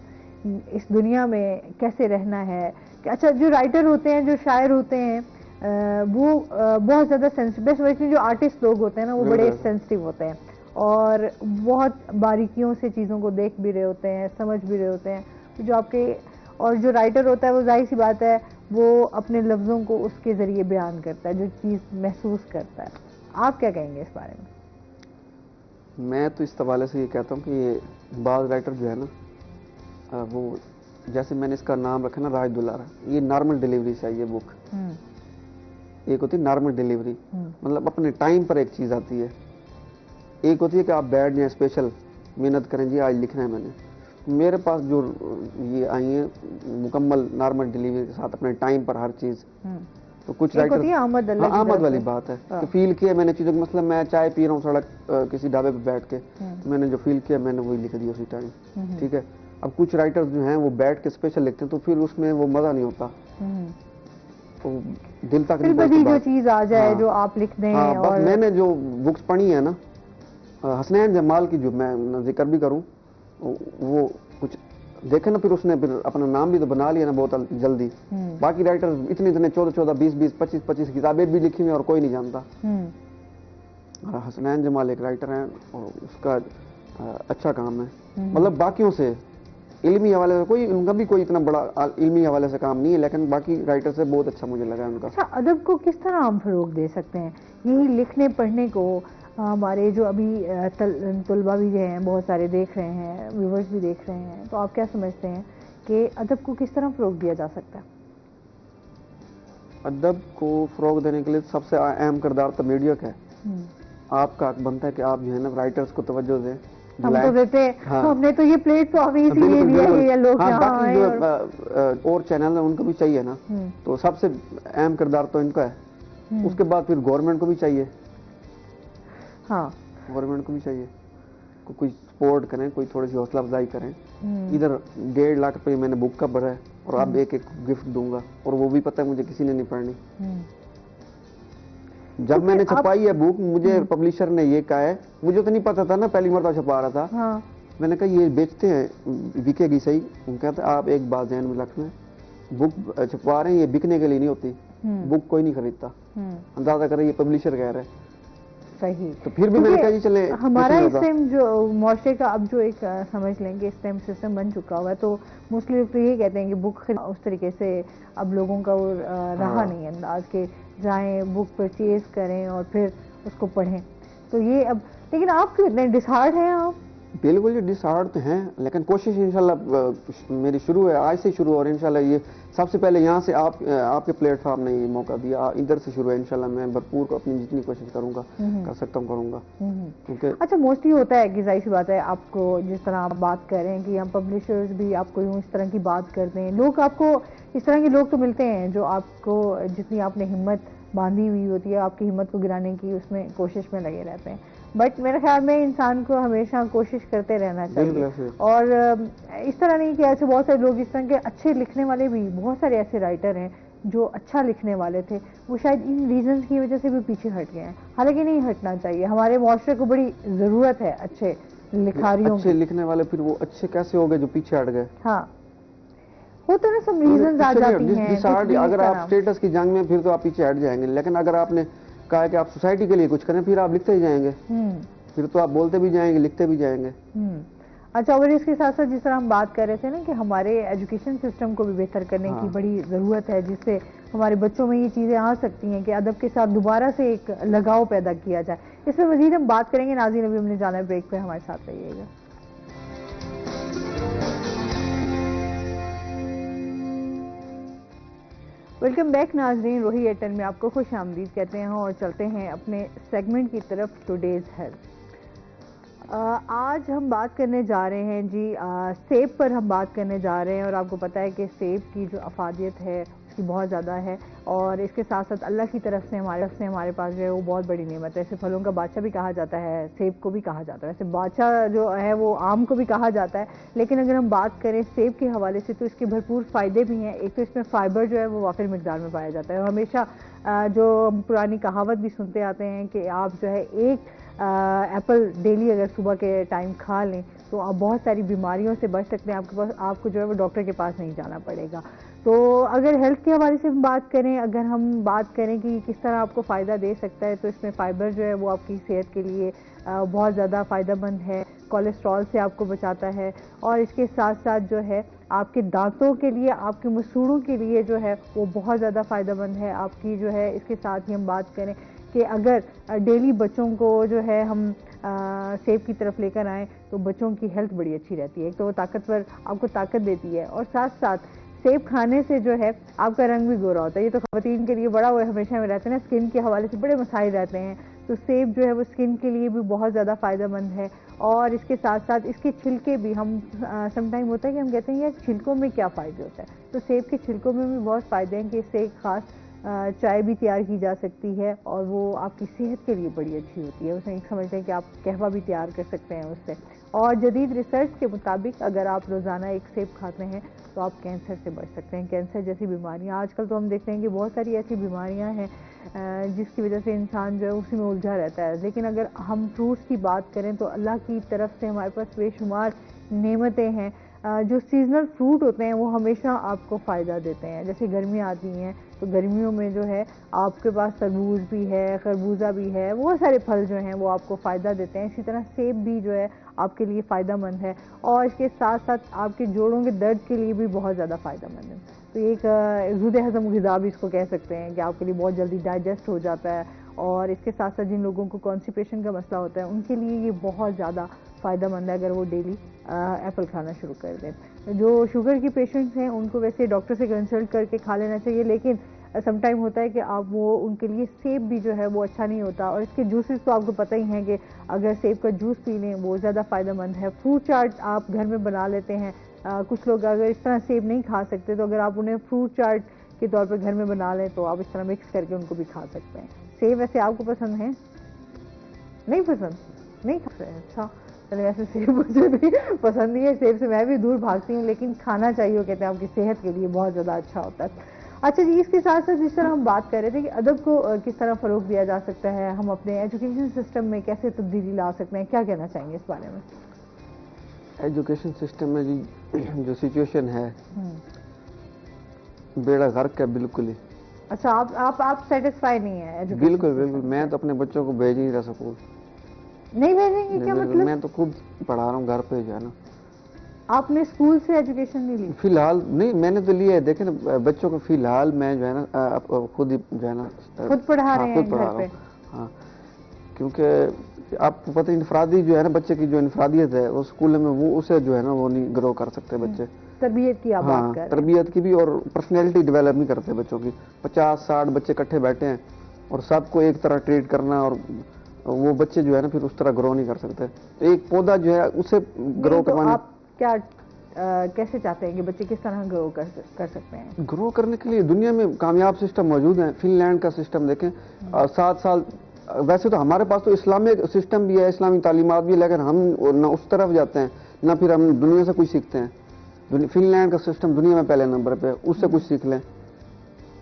اس دنیا میں کیسے رہنا ہے. کہ اچھا, جو رائٹر ہوتے ہیں, جو شاعر ہوتے ہیں, وہ بہت زیادہ سینسٹیو, جو آرٹسٹ لوگ ہوتے ہیں نا وہ بڑے سینسٹیو ہوتے ہیں, اور بہت باریکیوں سے چیزوں کو دیکھ بھی رہے ہوتے ہیں, سمجھ بھی رہے ہوتے ہیں. جو آپ کے, اور جو رائٹر ہوتا ہے وہ ظاہر سی بات ہے وہ اپنے لفظوں کو اس کے ذریعے بیان کرتا ہے, جو چیز محسوس کرتا ہے. آپ کیا کہیں گے اس بارے میں؟ میں تو اس حوالے سے یہ کہتا ہوں کہ یہ بعض رائٹر جو ہے نا, وہ جیسے میں نے اس کا نام رکھا نا راج دلارا, یہ نارمل ڈیلیوری سے آئی ہے بک. ایک ہوتی ہے نارمل ڈیلیوری, مطلب اپنے ٹائم پر ایک چیز آتی ہے. ایک ہوتی ہے کہ آپ بیٹھ جائیں, اسپیشل محنت کریں, جی آج لکھنا ہے میں نے. میرے پاس جو یہ آئی ہیں مکمل نارمل ڈیلیوری کے ساتھ اپنے ٹائم پر ہر چیز, تو کچھ رائٹر آمد والی بات ہے کہ فیل کیا میں نے چیزوں کا. مثلا میں چائے پی رہا ہوں سڑک کسی ڈھابے پہ بیٹھ کے, میں نے جو فیل کیا میں نے وہی لکھ دیا اسی ٹائم, ٹھیک ہے. اب کچھ رائٹر جو ہیں وہ بیٹھ کے اسپیشل لکھتے ہیں, تو پھر اس میں وہ مزہ نہیں ہوتا, تو دل تک نہیں, جو چیز آ جائے جو آپ لکھ دیں. بس میں نے جو بکس پڑھی ہیں نا, حسنین جمال کی جو میں ذکر بھی کروں, وہ کچھ دیکھیں نا, پھر اس نے پھر اپنا نام بھی تو بنا لیا نا بہت جلدی. باقی رائٹر اتنے 14 20 25 کتابیں بھی لکھی ہوئی اور کوئی نہیں جانتا. حسنین جمال ایک رائٹر ہیں, اور اس کا اچھا کام ہے, مطلب باقیوں سے علمی حوالے سے کوئی, ان کا بھی کوئی اتنا بڑا علمی حوالے سے کام نہیں ہے, لیکن باقی رائٹر سے بہت اچھا مجھے لگا ان کا. اچھا, ادب کو کس طرح ہم فروغ دے سکتے ہیں, یہی لکھنے پڑھنے کو؟ ہمارے جو ابھی طلبہ بھی جو ہیں بہت سارے دیکھ رہے ہیں, ویورز بھی دیکھ رہے ہیں, تو آپ کیا سمجھتے ہیں کہ ادب کو کس طرح فروغ دیا جا سکتا ہے؟ ادب کو فروغ دینے کے لیے سب سے اہم کردار تو میڈیا کا ہے. آپ کا حق بنتا ہے کہ آپ جو ہے نا رائٹرز کو توجہ دیں. ہم تو دیتے, ہم نے تو یہ پلیٹ تو ہمیں اسی لیے دیا ہے, لوگ باقی جو اور چینل ہیں ان کو بھی چاہیے نا, تو سب سے اہم کردار تو ان کا ہے. اس کے بعد پھر گورنمنٹ کو بھی چاہیے, گورنمنٹ کو بھی چاہیے کوئی سپورٹ کریں, کوئی تھوڑی سی حوصلہ افزائی کریں. ادھر 1.5 لاکھ روپے میں نے بک کا بھرا ہے, اور اب ایک گفٹ دوں گا, اور وہ بھی پتہ ہے مجھے کسی نے نہیں پڑھنی. جب میں نے چھپائی ہے بک, مجھے پبلشر نے یہ کہا ہے, مجھے تو نہیں پتا تھا نا, پہلی مرتبہ چھپا رہا تھا. میں نے کہا یہ بیچتے ہیں, بکے گی صحیح. وہ کہتے ہیں آپ ایک بات ذہن میں رکھنا, بک چھپوا رہے ہیں یہ بکنے کے لیے نہیں ہوتی, بک کوئی نہیں خریدتا. اندازہ کریں یہ پبلشر کہہ رہے ہیں. صحیح. تو پھر بھی میں نے کہا جی چلے, ہمارا اس ٹائم جو معاشرے کا اب جو ایک سمجھ لیں کہ اس ٹائم سسٹم بن چکا ہوا ہے, تو موسٹلی لوگ تو یہ کہتے ہیں کہ بک اس طریقے سے اب لوگوں کا وہ رہا نہیں انداز کے جائیں بک پرچیز کریں اور پھر اس کو پڑھیں. تو یہ اب, لیکن آپ کیوں اتنے ڈسہارڈ ہیں آپ بالکل یہ ڈسآرڈر تو ہیں، لیکن کوشش انشاءاللہ میری شروع ہے، آج سے شروع، اور انشاءاللہ یہ سب سے پہلے یہاں سے آپ کے پلیٹ فارم نے یہ موقع دیا، ادھر سے شروع ہے، انشاءاللہ میں بھرپور اپنی جتنی کوشش کروں گا، کر سکتا ہوں کروں گا. کیونکہ اچھا موسٹلی ہوتا ہے کہ ظاہر سی بات ہے آپ کو جس طرح آپ بات کر رہے ہیں کہ ہم پبلشرز بھی آپ کو یوں اس طرح کی بات کرتے ہیں، لوگ آپ کو اس طرح کے لوگ تو ملتے ہیں جو آپ کو جتنی آپ نے ہمت باندھی ہوئی ہوتی ہے آپ کی ہمت کو گرانے کی اس میں کوشش میں لگے رہتے ہیں، بٹ میرے خیال میں انسان کو ہمیشہ کوشش کرتے رہنا چاہیے. اور اس طرح نہیں کہ ایسے بہت سارے لوگ اس طرح کے اچھے لکھنے والے بھی بہت سارے ایسے رائٹر ہیں جو اچھا لکھنے والے تھے، وہ شاید ان ریزنز کی وجہ سے بھی پیچھے ہٹ گئے ہیں، حالانکہ نہیں ہٹنا چاہیے. ہمارے معاشرے کو بڑی ضرورت ہے اچھے لکھاریوں، اچھے لکھنے والے. پھر وہ اچھے کیسے ہو گئے جو پیچھے ہٹ گئے؟ ہاں ہوتا نا سب ریزنز آ جاتی ہیں. اگر آپ اسٹیٹس کی جنگ میں پھر تو آپ پیچھے ہٹ جائیں گے، لیکن اگر آپ نے کہا کہ آپ سوسائٹی کے لیے کچھ کریں پھر آپ لکھتے ہی جائیں گے، پھر تو آپ بولتے بھی جائیں گے لکھتے بھی جائیں گے. اچھا اور اس کے ساتھ ساتھ جس طرح ہم بات کر رہے تھے نا کہ ہمارے ایجوکیشن سسٹم کو بھی بہتر کرنے کی بڑی ضرورت ہے، جس سے ہمارے بچوں میں یہ چیزیں آ سکتی ہیں کہ ادب کے ساتھ دوبارہ سے ایک لگاؤ پیدا کیا جائے. اس میں مزید ہم بات کریں گے. ناظرین ابھی ہم نے جانا ہے بریک پہ، ہمارے ساتھ رہیے گا. ویلکم بیک ناظرین، روہی ایٹن میں آپ کو خوش آمدید کہتے ہیں اور چلتے ہیں اپنے سیگمنٹ کی طرف، ٹوڈیز ہیلتھ. آج ہم بات کرنے جا رہے ہیں جی سیب پر ہم بات کرنے جا رہے ہیں، اور آپ کو پتہ ہے کہ سیب کی جو افادیت ہے اس کی بہت زیادہ ہے، اور اس کے ساتھ ساتھ اللہ کی طرف سے ہمارے پاس جو ہے وہ بہت بڑی نعمت ہے. ایسے پھلوں کا بادشاہ بھی کہا جاتا ہے، سیب کو بھی کہا جاتا ہے. ویسے بادشاہ جو ہے وہ آم کو بھی کہا جاتا ہے، لیکن اگر ہم بات کریں سیب کے حوالے سے تو اس کے بھرپور فائدے بھی ہیں. ایک تو اس میں فائبر جو ہے وہ وافر مقدار میں پایا جاتا ہے، اور ہمیشہ جو پرانی کہاوت بھی سنتے آتے ہیں کہ آپ جو ہے ایک ایپل ڈیلی اگر صبح کے ٹائم کھا لیں تو آپ بہت ساری بیماریوں سے بچ سکتے ہیں. آپ کو جو ہے وہ ڈاکٹر کے پاس نہیں جانا پڑے گا. تو اگر ہیلتھ کے حوالے سے ہم بات کریں، اگر ہم بات کریں کہ کس طرح آپ کو فائدہ دے سکتا ہے، تو اس میں فائبر جو ہے وہ آپ کی صحت کے لیے بہت زیادہ فائدہ مند ہے. کولیسٹرول سے آپ کو بچاتا ہے، اور اس کے ساتھ ساتھ جو ہے آپ کے دانتوں کے لیے، آپ کے مسوڑوں کے لیے جو ہے وہ بہت زیادہ فائدہ مند ہے. آپ کی جو ہے اس کے ساتھ ہی ہم بات کریں کہ اگر ڈیلی بچوں کو جو ہے ہم سیب کی طرف لے کر آئیں تو بچوں کی ہیلتھ بڑی اچھی رہتی ہے. ایک تو وہ طاقتور آپ کو طاقت دیتی ہے، اور ساتھ ساتھ سیب کھانے سے جو ہے آپ کا رنگ بھی گورا ہوتا ہے. یہ تو خواتین کے لیے بڑا وہ ہمیشہ میں رہتے ہیں نا، اسکن کے حوالے سے بڑے مسائل رہتے ہیں، تو سیب جو ہے وہ اسکن کے لیے بھی بہت زیادہ فائدہ مند ہے. اور اس کے ساتھ ساتھ اس کے چھلکے بھی، ہم سم ٹائم ہوتا ہے کہ ہم کہتے ہیں یار چھلکوں میں کیا فائدے ہوتا ہے، تو سیب کے چھلکوں میں بھی بہت فائدے ہیں کہ اس سے ایک خاص چائے بھی تیار کی جا سکتی ہے، اور وہ آپ کی صحت کے لیے بڑی اچھی ہوتی ہے. اس میں ایک سمجھتے ہیں کہ آپ قہوہ بھی تیار کر سکتے ہیں اس سے. اور جدید ریسرچ کے مطابق اگر آپ روزانہ ایک سیب کھاتے ہیں تو آپ کینسر سے بچ سکتے ہیں. کینسر جیسی بیماریاں آج کل تو ہم دیکھتے ہیں کہ بہت ساری ایسی بیماریاں ہیں جس کی وجہ سے انسان جو ہے اسی میں الجھا رہتا ہے. لیکن اگر ہم فروٹس کی بات کریں تو اللہ کی طرف سے ہمارے پاس بے شمار نعمتیں ہیں. جو سیزنل فروٹ ہوتے ہیں وہ ہمیشہ آپ کو فائدہ دیتے ہیں. جیسے گرمیاں آتی ہیں تو گرمیوں میں جو ہے آپ کے پاس تربوز بھی ہے، خربوزہ بھی ہے، بہت سارے پھل جو ہیں وہ آپ کو فائدہ دیتے ہیں. اسی طرح سیب بھی جو ہے آپ کے لیے فائدہ مند ہے، اور اس کے ساتھ ساتھ آپ کے جوڑوں کے درد کے لیے بھی بہت زیادہ فائدہ مند ہے. تو ایک زود ہضم غذا بھی اس کو کہہ سکتے ہیں کہ آپ کے لیے بہت جلدی ڈائجسٹ ہو جاتا ہے. اور اس کے ساتھ ساتھ جن لوگوں کو کانسٹیپیشن کا مسئلہ ہوتا ہے ان کے لیے یہ بہت زیادہ فائدہ مند ہے اگر وہ ڈیلی ایپل کھانا شروع کر دیں. جو شوگر کی پیشنٹس ہیں ان کو ویسے ڈاکٹر سے کنسلٹ کر کے کھا لینا چاہیے، لیکن سم ٹائم ہوتا ہے کہ آپ وہ ان کے لیے سیب بھی جو ہے وہ اچھا نہیں ہوتا. اور اس کے جوسز تو آپ کو پتہ ہی ہیں کہ اگر سیب کا جوس پی لیں وہ زیادہ فائدہ مند ہے. فروٹ چاٹ آپ گھر میں بنا لیتے ہیں. کچھ لوگ اگر اس طرح سیب نہیں کھا سکتے تو اگر آپ انہیں فروٹ چاٹ کے طور پہ گھر میں بنا لیں تو آپ اس طرح مکس کر کے ان کو بھی کھا سکتے ہیں. سیب ویسے آپ کو پسند ہے؟ نہیں پسند؟ نہیں کھاتے ہیں؟ اچھا چلے، ویسے سیب مجھے بھی پسند نہیں ہے، سیب سے میں بھی دور بھاگتی ہوں، لیکن کھانا چاہیے، وہ کہتے ہیں آپ کی صحت کے لیے بہت زیادہ اچھا ہوتا ہے. اچھا جی، اس کے ساتھ ساتھ جس طرح ہم بات کر رہے تھے کہ ادب کو کس طرح فروغ دیا جا سکتا ہے، ہم اپنے ایجوکیشن سسٹم میں کیسے تبدیلی لا سکتے ہیں، کیا کہنا چاہیں گے اس بارے میں؟ ایجوکیشن سسٹم میں جی جو سچویشن ہے بیڑا غرق ہے بالکل ہی. اچھا آپ سیٹسفائی نہیں ہیں ایجوکیشن؟ بالکل بالکل، میں تو اپنے بچوں کو بھیج نہیں رہا سکول. نہیں بھیجیں گے؟ کیا مطلب؟ میں تو خود پڑھا رہا ہوں گھر پہ جو ہے نا. آپ نے اسکول سے ایجوکیشن نہیں لی؟ فی الحال نہیں، میں نے تو لیا ہے. دیکھیں نا بچوں کو فی الحال میں جو ہے نا خود ہی جو ہے نا خود پڑھا رہے ہیں گھر پہ؟ ہاں، کیونکہ آپ کو پتہ انفرادی جو ہے نا بچے کی جو انفرادیت ہے وہ اسکول میں وہ اسے جو ہے نا وہ نہیں گرو کر سکتے بچے. تربیت کی آپ بات کر رہے ہیں. تربیت کی بھی اور پرسنالٹی ڈیولپ نہیں کرتے بچوں کی. 50-60 بچے اکٹھے بیٹھے ہیں اور سب کو ایک طرح ٹریٹ کرنا, اور وہ بچے جو ہے نا پھر اس طرح گرو نہیں کر سکتے. ایک پودا جو ہے اسے گرو کروانا. آپ کیا کیسے چاہتے ہیں کہ بچے کس طرح گرو کر سکتے ہیں؟ گرو کرنے کے لیے دنیا میں کامیاب سسٹم موجود ہیں. فن لینڈ کا سسٹم دیکھیں, 7 سال. ویسے تو ہمارے پاس تو اسلامی سسٹم بھی ہے, اسلامی تعلیمات بھی ہے, لیکن ہم نہ اس طرف جاتے ہیں نہ پھر ہم دنیا سے کچھ سیکھتے ہیں. فن لینڈ کا سسٹم دنیا میں پہلے نمبر پہ, اس سے کچھ سیکھ لیں.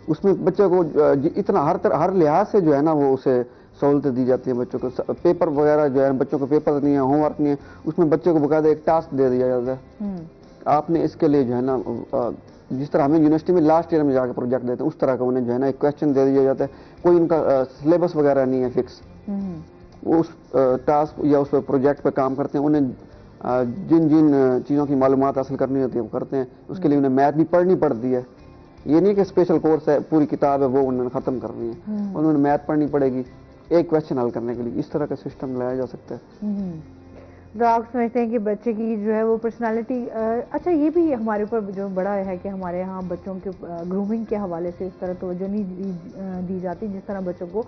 اس میں بچے کو اتنا ہر لحاظ سے جو ہے نا وہ اسے سہولتیں دی جاتی ہیں. بچوں کو پیپر وغیرہ جو ہے بچوں کو پیپر نہیں ہے, ہوم ورک نہیں ہے, اس میں بچے کو باقاعدہ ایک ٹاسک دے دیا جاتا ہے. آپ نے اس کے لیے جو ہے نا جس طرح ہمیں یونیورسٹی میں لاسٹ ایئر میں جا کے پروجیکٹ دیتے ہیں اس طرح کا انہیں جو ہے نا ایک کویشچن دے دیا جاتا ہے. کوئی ان کا سلیبس وغیرہ نہیں ہے فکس. اس ٹاسک یا اس پروجیکٹ پہ کام کرتے ہیں. انہیں جن چیزوں کی معلومات حاصل کرنی ہوتی ہے وہ کرتے ہیں. اس کے لیے انہیں میتھ بھی پڑھنی پڑتی ہے. یہ نہیں کہ اسپیشل کورس ہے, پوری کتاب ہے وہ انہوں نے ختم کرنی ہے. انہوں نے میتھ پڑھنی پڑے گی ایک کویشچن حل کرنے کے لیے. اس طرح کا سسٹم لایا جا سکتا ہے. تو آپ سمجھتے ہیں کہ بچے کی جو ہے وہ پرسنالٹی, اچھا یہ بھی ہمارے اوپر جو بڑا ہے کہ ہمارے ہاں بچوں کے گرومنگ کے حوالے سے اس طرح توجہ نہیں دی جاتی جس طرح بچوں کو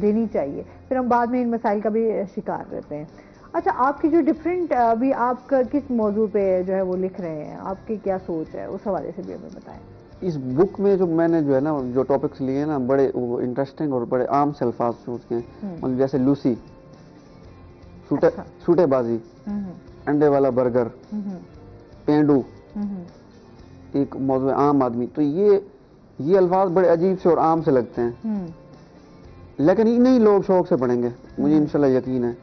دینی چاہیے. پھر ہم بعد میں ان مسائل کا بھی شکار رہتے ہیں. اچھا آپ کی جو ڈفرینٹ ابھی آپ کس موضوع پہ جو ہے وہ لکھ رہے ہیں, آپ کی کیا سوچ ہے, اس حوالے سے بھی ہمیں بتائیں. اس بک میں جو میں نے جو ہے نا جو ٹاپکس لیے ہیں نا بڑے انٹرسٹنگ اور بڑے عام سے الفاظ چوز کیے ہیں. مطلب جیسے لوسی, سوٹے بازی, انڈے والا برگر, پینڈو, ایک موضوع عام آدمی. تو یہ الفاظ بڑے عجیب سے اور عام سے لگتے ہیں, لیکن انہیں لوگ شوق سے پڑھیں گے, مجھے انشاءاللہ یقین ہے.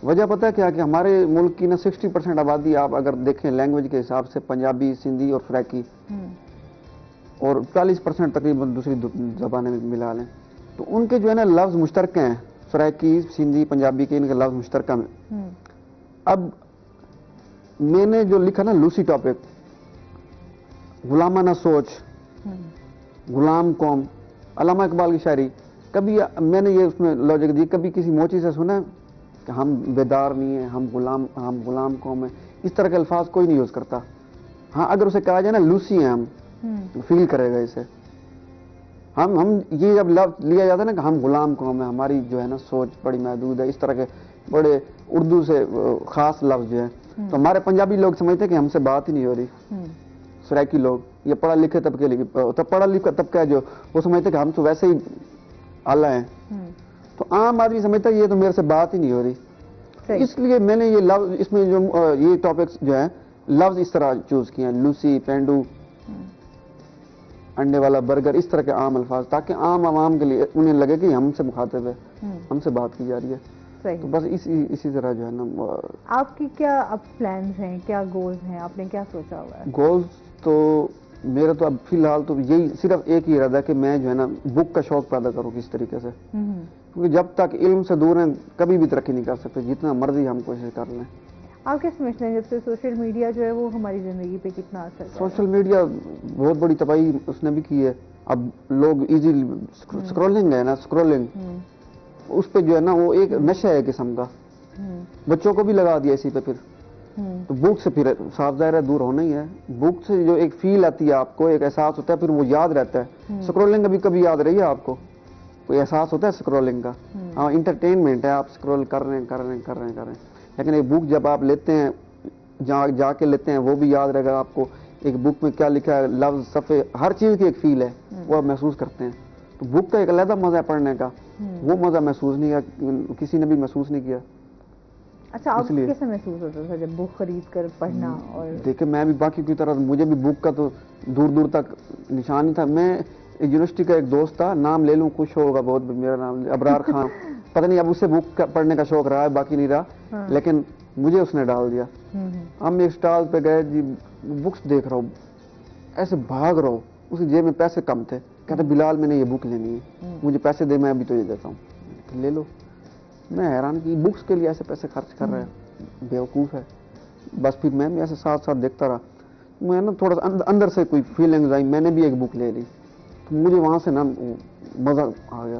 وجہ پتہ ہے کیا کہ ہمارے ملک کی نا 60% آبادی آپ اگر دیکھیں لینگویج کے حساب سے پنجابی, سندھی اور سرائکی, اور 40% تقریباً دوسری زبانیں ملا لیں تو ان کے جو ہے نا لفظ مشترکہ ہیں. سرائکی, سندھی, پنجابی کے ان کے لفظ مشترکہ میں. اب میں نے جو لکھا نا لوسی ٹاپک, غلامانہ سوچ, غلام قوم, علامہ اقبال کی شاعری. کبھی میں نے یہ اس میں لاجک دی, کبھی کسی موچی سے سنا کہ ہم بیدار نہیں ہیں, ہم غلام قوم ہیں. اس طرح کے الفاظ کوئی نہیں یوز کرتا. ہاں اگر اسے کہا جائے نا لوسی ہیں ہم, فیل کرے گا اسے. ہم یہ جب لفظ لیا جاتا ہے نا کہ ہم غلام قوم ہیں, ہماری جو ہے نا سوچ بڑی محدود ہے, اس طرح کے بڑے اردو سے خاص لفظ جو ہیں, تو ہمارے پنجابی لوگ سمجھتے ہیں کہ ہم سے بات ہی نہیں ہو رہی. سرائکی لوگ, یہ پڑھا لکھے پڑھا لکھا طبقہ ہے جو, وہ سمجھتے کہ ہم تو ویسے ہی اعلیٰ ہیں. تو عام آدمی سمجھتا ہے یہ تو میرے سے بات ہی نہیں ہو رہی. اس لیے میں نے یہ لفظ اس میں جو یہ ٹاپکس جو ہیں لفظ اس طرح چوز کیے ہیں, لوسی, پینڈو, انڈے والا برگر, اس طرح کے عام الفاظ, تاکہ عام عوام کے لیے انہیں لگے کہ ہم سے مخاطب ہے, ہم سے بات کی جا رہی ہے. تو بس اسی طرح جو ہے نا. آپ کی کیا اب پلانز ہیں, کیا گولز ہیں, آپ نے کیا سوچا ہوا ہے؟ گولز تو میرا تو اب فی الحال تو یہی صرف ایک ہی ارادہ ہے کہ میں جو ہے نا بک کا شوق پیدا کروں کس طریقے سے, کیونکہ جب تک علم سے دور ہیں کبھی بھی ترقی نہیں کر سکتے, جتنا مرضی ہم کوشش کر لیں. آپ کیا سمجھتے ہیں جب سے سوشل میڈیا جو ہے وہ ہماری زندگی پہ کتنا اثر ہے؟ سوشل میڈیا بہت بڑی تباہی اس نے بھی کی ہے. اب لوگ ایزی اسکرولنگ ہے نا, اسکرولنگ اس پہ جو ہے نا وہ ایک نشہ ہے قسم کا, بچوں کو بھی لگا دیا اسی پہ. پھر تو بک سے پھر صاف ظاہر ہے دور ہونا ہی ہے. بک سے جو ایک فیل آتی ہے آپ کو, ایک احساس ہوتا ہے, پھر وہ یاد رہتا ہے. اسکرولنگ کبھی کبھی یاد رہی ہے آپ کو, کوئی احساس ہوتا ہے اسکرولنگ کا؟ ہاں انٹرٹینمنٹ ہے, آپ اسکرول کر رہے ہیں. لیکن ایک بک جب آپ لیتے ہیں, جا کے لیتے ہیں, وہ بھی یاد رہے گا آپ کو. ایک بک میں کیا لکھا ہے, لفظ, صفحے, ہر چیز کی ایک فیل ہے, وہ آپ محسوس کرتے ہیں. تو بک کا ایک علیحدہ مزہ ہے پڑھنے کا, وہ مزہ محسوس نہیں کیا, کسی نے بھی محسوس نہیں کیا. اچھا آپ کیسے محسوس ہوتا تھا جب بک خرید کر پڑھنا؟ اور دیکھیں میں بھی باقی کی طرح, مجھے بھی بک کا تو دور دور تک نشان ہی تھا. میں یونیورسٹی کا ایک دوست تھا, نام لے لوں خوش ہوگا بہت, میرا نام ابرار خان. پتہ نہیں اب اسے بک پڑھنے کا شوق رہا ہے, باقی نہیں رہا, لیکن مجھے اس نے ڈال دیا. ہم ایک اسٹال پہ گئے جی, بکس دیکھ رہا ہوں, ایسے بھاگ رہا ہوں, اس کی جیب میں پیسے کم تھے. کہتے بلال میں نے یہ بک لینی ہے, مجھے پیسے دے, میں ابھی تو یہ دیتا ہوں, لے لو. میں حیران کہ بکس کے لیے ایسے پیسے خرچ کر رہے ہیں, بیوقوف ہے. بس پھر میں بھی ایسے ساتھ ساتھ دیکھتا رہا. میں نا تھوڑا سا اندر سے کوئی فیلنگز آئی, میں نے بھی ایک بک لے لی. تو مجھے وہاں سے نا مزہ آ گیا.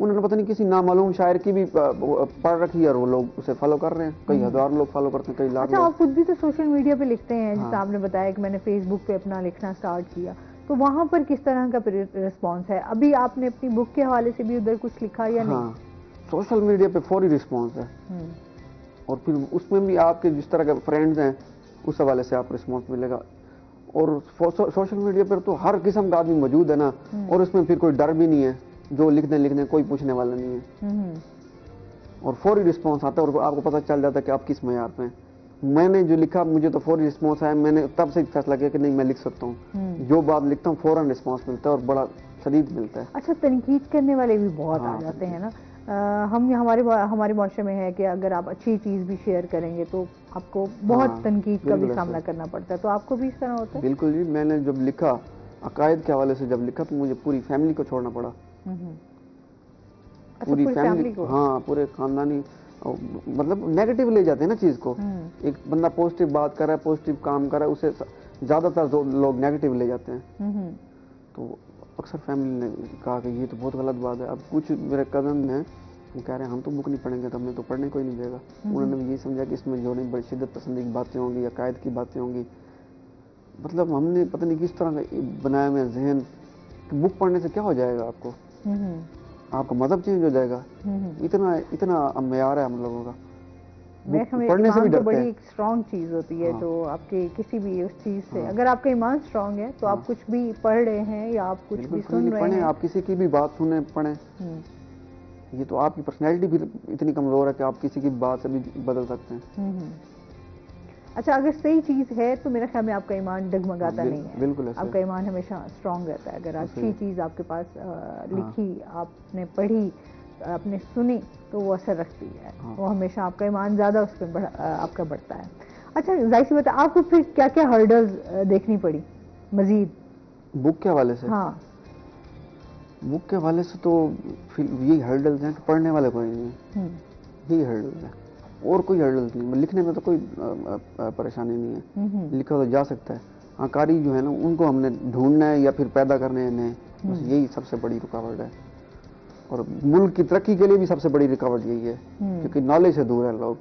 انہوں نے پتہ نہیں کسی نامعلوم شاعر کی بھی پڑھ رکھی ہے اور وہ لوگ اسے فالو کر رہے ہیں, کئی ہزار لوگ فالو کرتے ہیں, کئی لاکھ. اچھا, آپ خود بھی تو سوشل میڈیا پہ لکھتے ہیں, جیسے آپ نے بتایا کہ میں نے فیس بک پہ اپنا لکھنا سٹارٹ کیا, تو وہاں پر کس طرح کا رسپانس ہے؟ ابھی آپ نے اپنی بک کے حوالے سے بھی ادھر کچھ لکھا یا نہیں؟ ہاں, سوشل میڈیا پہ فوری رسپانس ہے, اور پھر اس میں بھی آپ کے جس طرح کے فرینڈز ہیں اس حوالے سے آپ رسپانس ملے گا. اور سوشل میڈیا پر تو ہر قسم کا آدمی موجود ہے نا, اور اس میں پھر کوئی ڈر بھی نہیں ہے, جو لکھنے کوئی پوچھنے والا نہیں ہے, اور فوری رسپانس آتا ہے, اور آپ کو پتہ چل جاتا ہے کہ آپ کس معیار پہ ہیں. میں نے جو لکھا مجھے تو فوری رسپانس آیا, میں نے تب سے فیصلہ کیا کہ نہیں میں لکھ سکتا ہوں, جو بات لکھتا ہوں فوراً رسپانس ملتا ہے اور بڑا شدید ملتا ہے. اچھا, تنقید کرنے والے بھی بہت آ جاتے ہیں نا, ہم ہمارے معاشرے میں ہے کہ اگر آپ اچھی چیز بھی شیئر کریں گے تو آپ کو بہت تنقید کا بھی سامنا کرنا پڑتا ہے, تو آپ کو بھی اس طرح ہوتا ہے؟ بالکل جی, میں نے جب لکھا عقائد کے حوالے سے جب لکھا تو مجھے پوری فیملی کو چھوڑنا پڑا. پوری فیملی کو, ہاں, پورے خاندانی, مطلب نیگیٹو لے جاتے ہیں نا چیز کو. ایک بندہ پازیٹیو بات کر رہا ہے, پازیٹیو کام کر رہا ہے, اسے زیادہ تر لوگ نیگیٹو لے جاتے ہیں. تو اکثر فیملی نے کہا کہ یہ تو بہت غلط بات ہے. اب کچھ میرے کزن ہیں وہ کہہ رہے ہیں ہم تو بک نہیں پڑھیں گے, تو ہمیں تو پڑھنے کوئی نہیں دے گا. انہوں نے یہ سمجھا کہ اس میں جو نہیں بڑی شدت پسندی کی باتیں ہوں گی, عقائد کی باتیں ہوں گی. مطلب ہم نے پتہ نہیں کس طرح کا بنایا ہوا ذہن کہ بک پڑھنے سے کیا ہو جائے گا, آپ کو آپ کا مذہب چینج ہو جائے گا. اتنا معیار ہے ہم لوگوں کا. پڑھنے سے بھی ڈرتے ہیں. بڑی ایک اسٹرانگ چیز ہوتی ہے جو آپ کے کسی بھی اس چیز سے, اگر آپ کا ایمان اسٹرانگ ہے تو آپ کچھ بھی پڑھ رہے ہیں یا آپ کچھ بھی سن رہے ہیں, آپ کسی کی بھی بات سنیں پڑھیں, یہ تو آپ کی پرسنالٹی بھی اتنی کمزور ہے کہ آپ کسی کی بات سے بھی بدل سکتے ہیں. اچھا, اگر صحیح چیز ہے تو میرا خیال میں آپ کا ایمان ڈگمگاتا نہیں ہے. بالکل, آپ کا ایمان ہمیشہ اسٹرانگ رہتا ہے. اگر اچھی چیز آپ کے پاس لکھی, آپ نے پڑھی, آپ نے سنی, تو وہ اثر رکھتی ہے, وہ ہمیشہ آپ کا ایمان زیادہ اس پہ آپ کا بڑھتا ہے. اچھا, ظاہر سی بات ہے, آپ کو پھر کیا کیا ہرڈلز دیکھنی پڑی مزید بک کے حوالے سے؟ ہاں, بک کے حوالے سے تو پھر یہی ہرڈلز ہیں کہ پڑھنے والے کوئی نہیں ہیں, یہی ہرڈلز ہیں, اور کوئی ہرڈلز نہیں. لکھنے میں تو کوئی پریشانی نہیں ہے, لکھا تو جا سکتا ہے. ہاں, قاری جو ہے نا ان کو ہم نے ڈھونڈنا ہے یا پھر پیدا کرنے ہیں, بس یہی سب سے بڑی رکاوٹ ہے. اور ملک کی ترقی کے لیے بھی سب سے بڑی رکاوٹ یہی ہے, کیونکہ نالج سے دور ہے لوگ.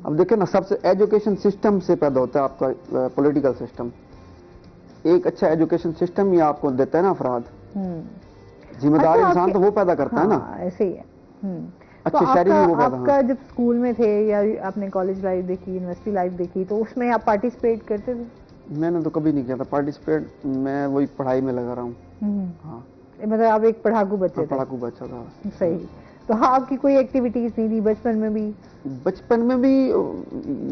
اب دیکھیں نا, سب سے ایجوکیشن سسٹم سے پیدا ہوتا ہے آپ کا پولیٹیکل سسٹم. ایک اچھا ایجوکیشن سسٹم ہی آپ کو دیتا ہے نا افراد, ذمہ دار انسان تو وہ پیدا کرتا ہے نا. ایسے ہی ہے. اچھے شہری بھی وہ پیدا. آپ کا جب اسکول میں تھے یا آپ نے کالج لائف دیکھی, یونیورسٹی لائف دیکھی, تو اس میں آپ پارٹیسپیٹ کرتے تھے؟ میں نے تو کبھی نہیں کیا تھا پارٹیسپیٹ, میں وہی پڑھائی میں لگا رہا ہوں. ہاں, مطلب آپ ایک پڑھاکو بچے تھے. پڑھاکو بچہ تھا. صحیح. تو ہاں, آپ کی کوئی ایکٹیویٹیز نہیں تھی بچپن میں بھی؟ بچپن میں بھی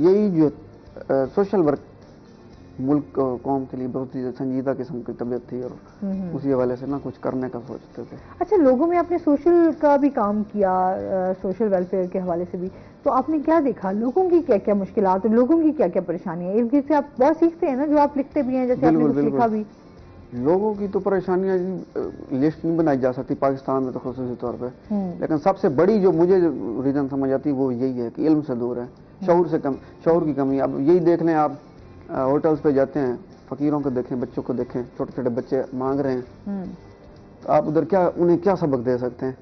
یہی جو سوشل ورک, ملک قوم کے لیے بہت ہی سنجیدہ قسم کی طبیعت تھی, اور اسی حوالے سے نا کچھ کرنے کا سوچتے تھے. اچھا, لوگوں میں آپ نے سوشل کا بھی کام کیا, سوشل ویلفیئر کے حوالے سے بھی, تو آپ نے کیا دیکھا, لوگوں کی کیا کیا مشکلات اور لوگوں کی کیا کیا پریشانیاں ہیں؟ اس سے آپ بہت سیکھتے ہیں نا, جو آپ لکھتے بھی ہیں, جیسے آپ نے کچھ لکھا بھی. لوگوں کی تو پریشانیاں لسٹ نہیں بنائی جا سکتی پاکستان میں تو خصوصی طور پہ, لیکن سب سے بڑی جو مجھے ریزن سمجھ آتی وہ یہی ہے کہ علم سے دور ہے, شعور کی کمی. اب یہی دیکھ لیں, آپ ہوٹلز پہ جاتے ہیں, فقیروں کو دیکھیں, بچوں کو دیکھیں, چھوٹے چھوٹے بچے مانگ رہے ہیں, تو آپ ادھر انہیں کیا سبق دے سکتے ہیں؟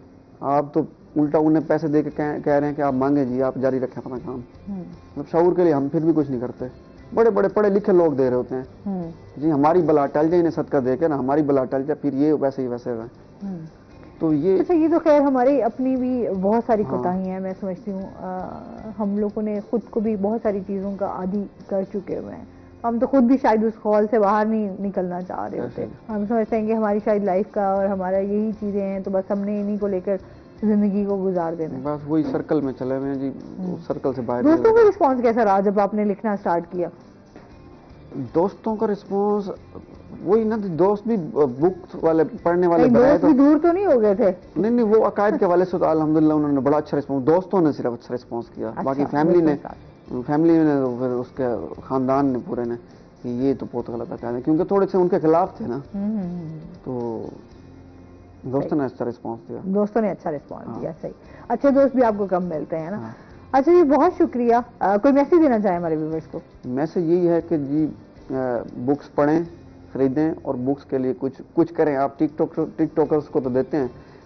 آپ تو الٹا انہیں پیسے دے کے کہہ رہے ہیں کہ آپ مانگیں جی, آپ جاری رکھیں اپنا کام. مطلب شعور کے لیے ہم پھر بھی کچھ نہیں کرتے. بڑے بڑے پڑھے لکھے لوگ دے رہے ہوتے ہیں, جی ہماری بلا ٹل جائے, انہیں صدقہ دے کے نا, ہماری بلا ٹل جائے, پھر یہ ویسے ہی ویسے ہے. تو یہ تو خیر ہماری اپنی بھی بہت ساری کوتاہیاں ہیں, میں سمجھتی ہوں. ہم لوگوں نے خود کو بھی بہت ساری چیزوں کا عادی کر چکے ہوئے ہیں. ہم تو خود بھی شاید اس خول سے باہر نہیں نکلنا چاہ رہے ہوتے. ہم سمجھتے ہیں کہ ہماری شاید لائف کا اور ہمارا یہی چیزیں ہیں, تو بس ہم نے انہی کو لے کر زندگی کو گزار دینا. بس وہی سرکل میں چلے ہوئے ہیں جی, سرکل سے باہر. دوستوں کا رسپانس کیسا رہا جب آپ نے لکھنا سٹارٹ کیا؟ دوستوں کا رسپانس وہی نا, دوست بھی بک والے پڑھنے والے دوست بھی دور تو نہیں ہو گئے تھے؟ نہیں, وہ عقائد کے حوالے سے تو الحمدللہ انہوں نے بڑا اچھا رسپانس, دوستوں نے صرف اچھا رسپانس کیا. باقی فیملی نے تو پھر اس کے خاندان نے پورے نے کہ یہ تو بہت غلط عقائد ہے, کیونکہ تھوڑے سے ان کے خلاف تھے نا, تو دوستوں نے اچھا رسپانس دیا. دوستوں نے اچھا رسپانس دیا. صحیح. اچھے دوست بھی آپ کو کم ملتے ہیں نا. اچھا جی, بہت شکریہ. کوئی میسج دینا چاہیں ہمارے ویورز کو؟ میسج یہی ہے کہ جی بکس پڑھیں, خریدیں, اور بکس کے لیے کچھ کریں. آپ ٹک ٹاکرز کو تو دیتے ہیں,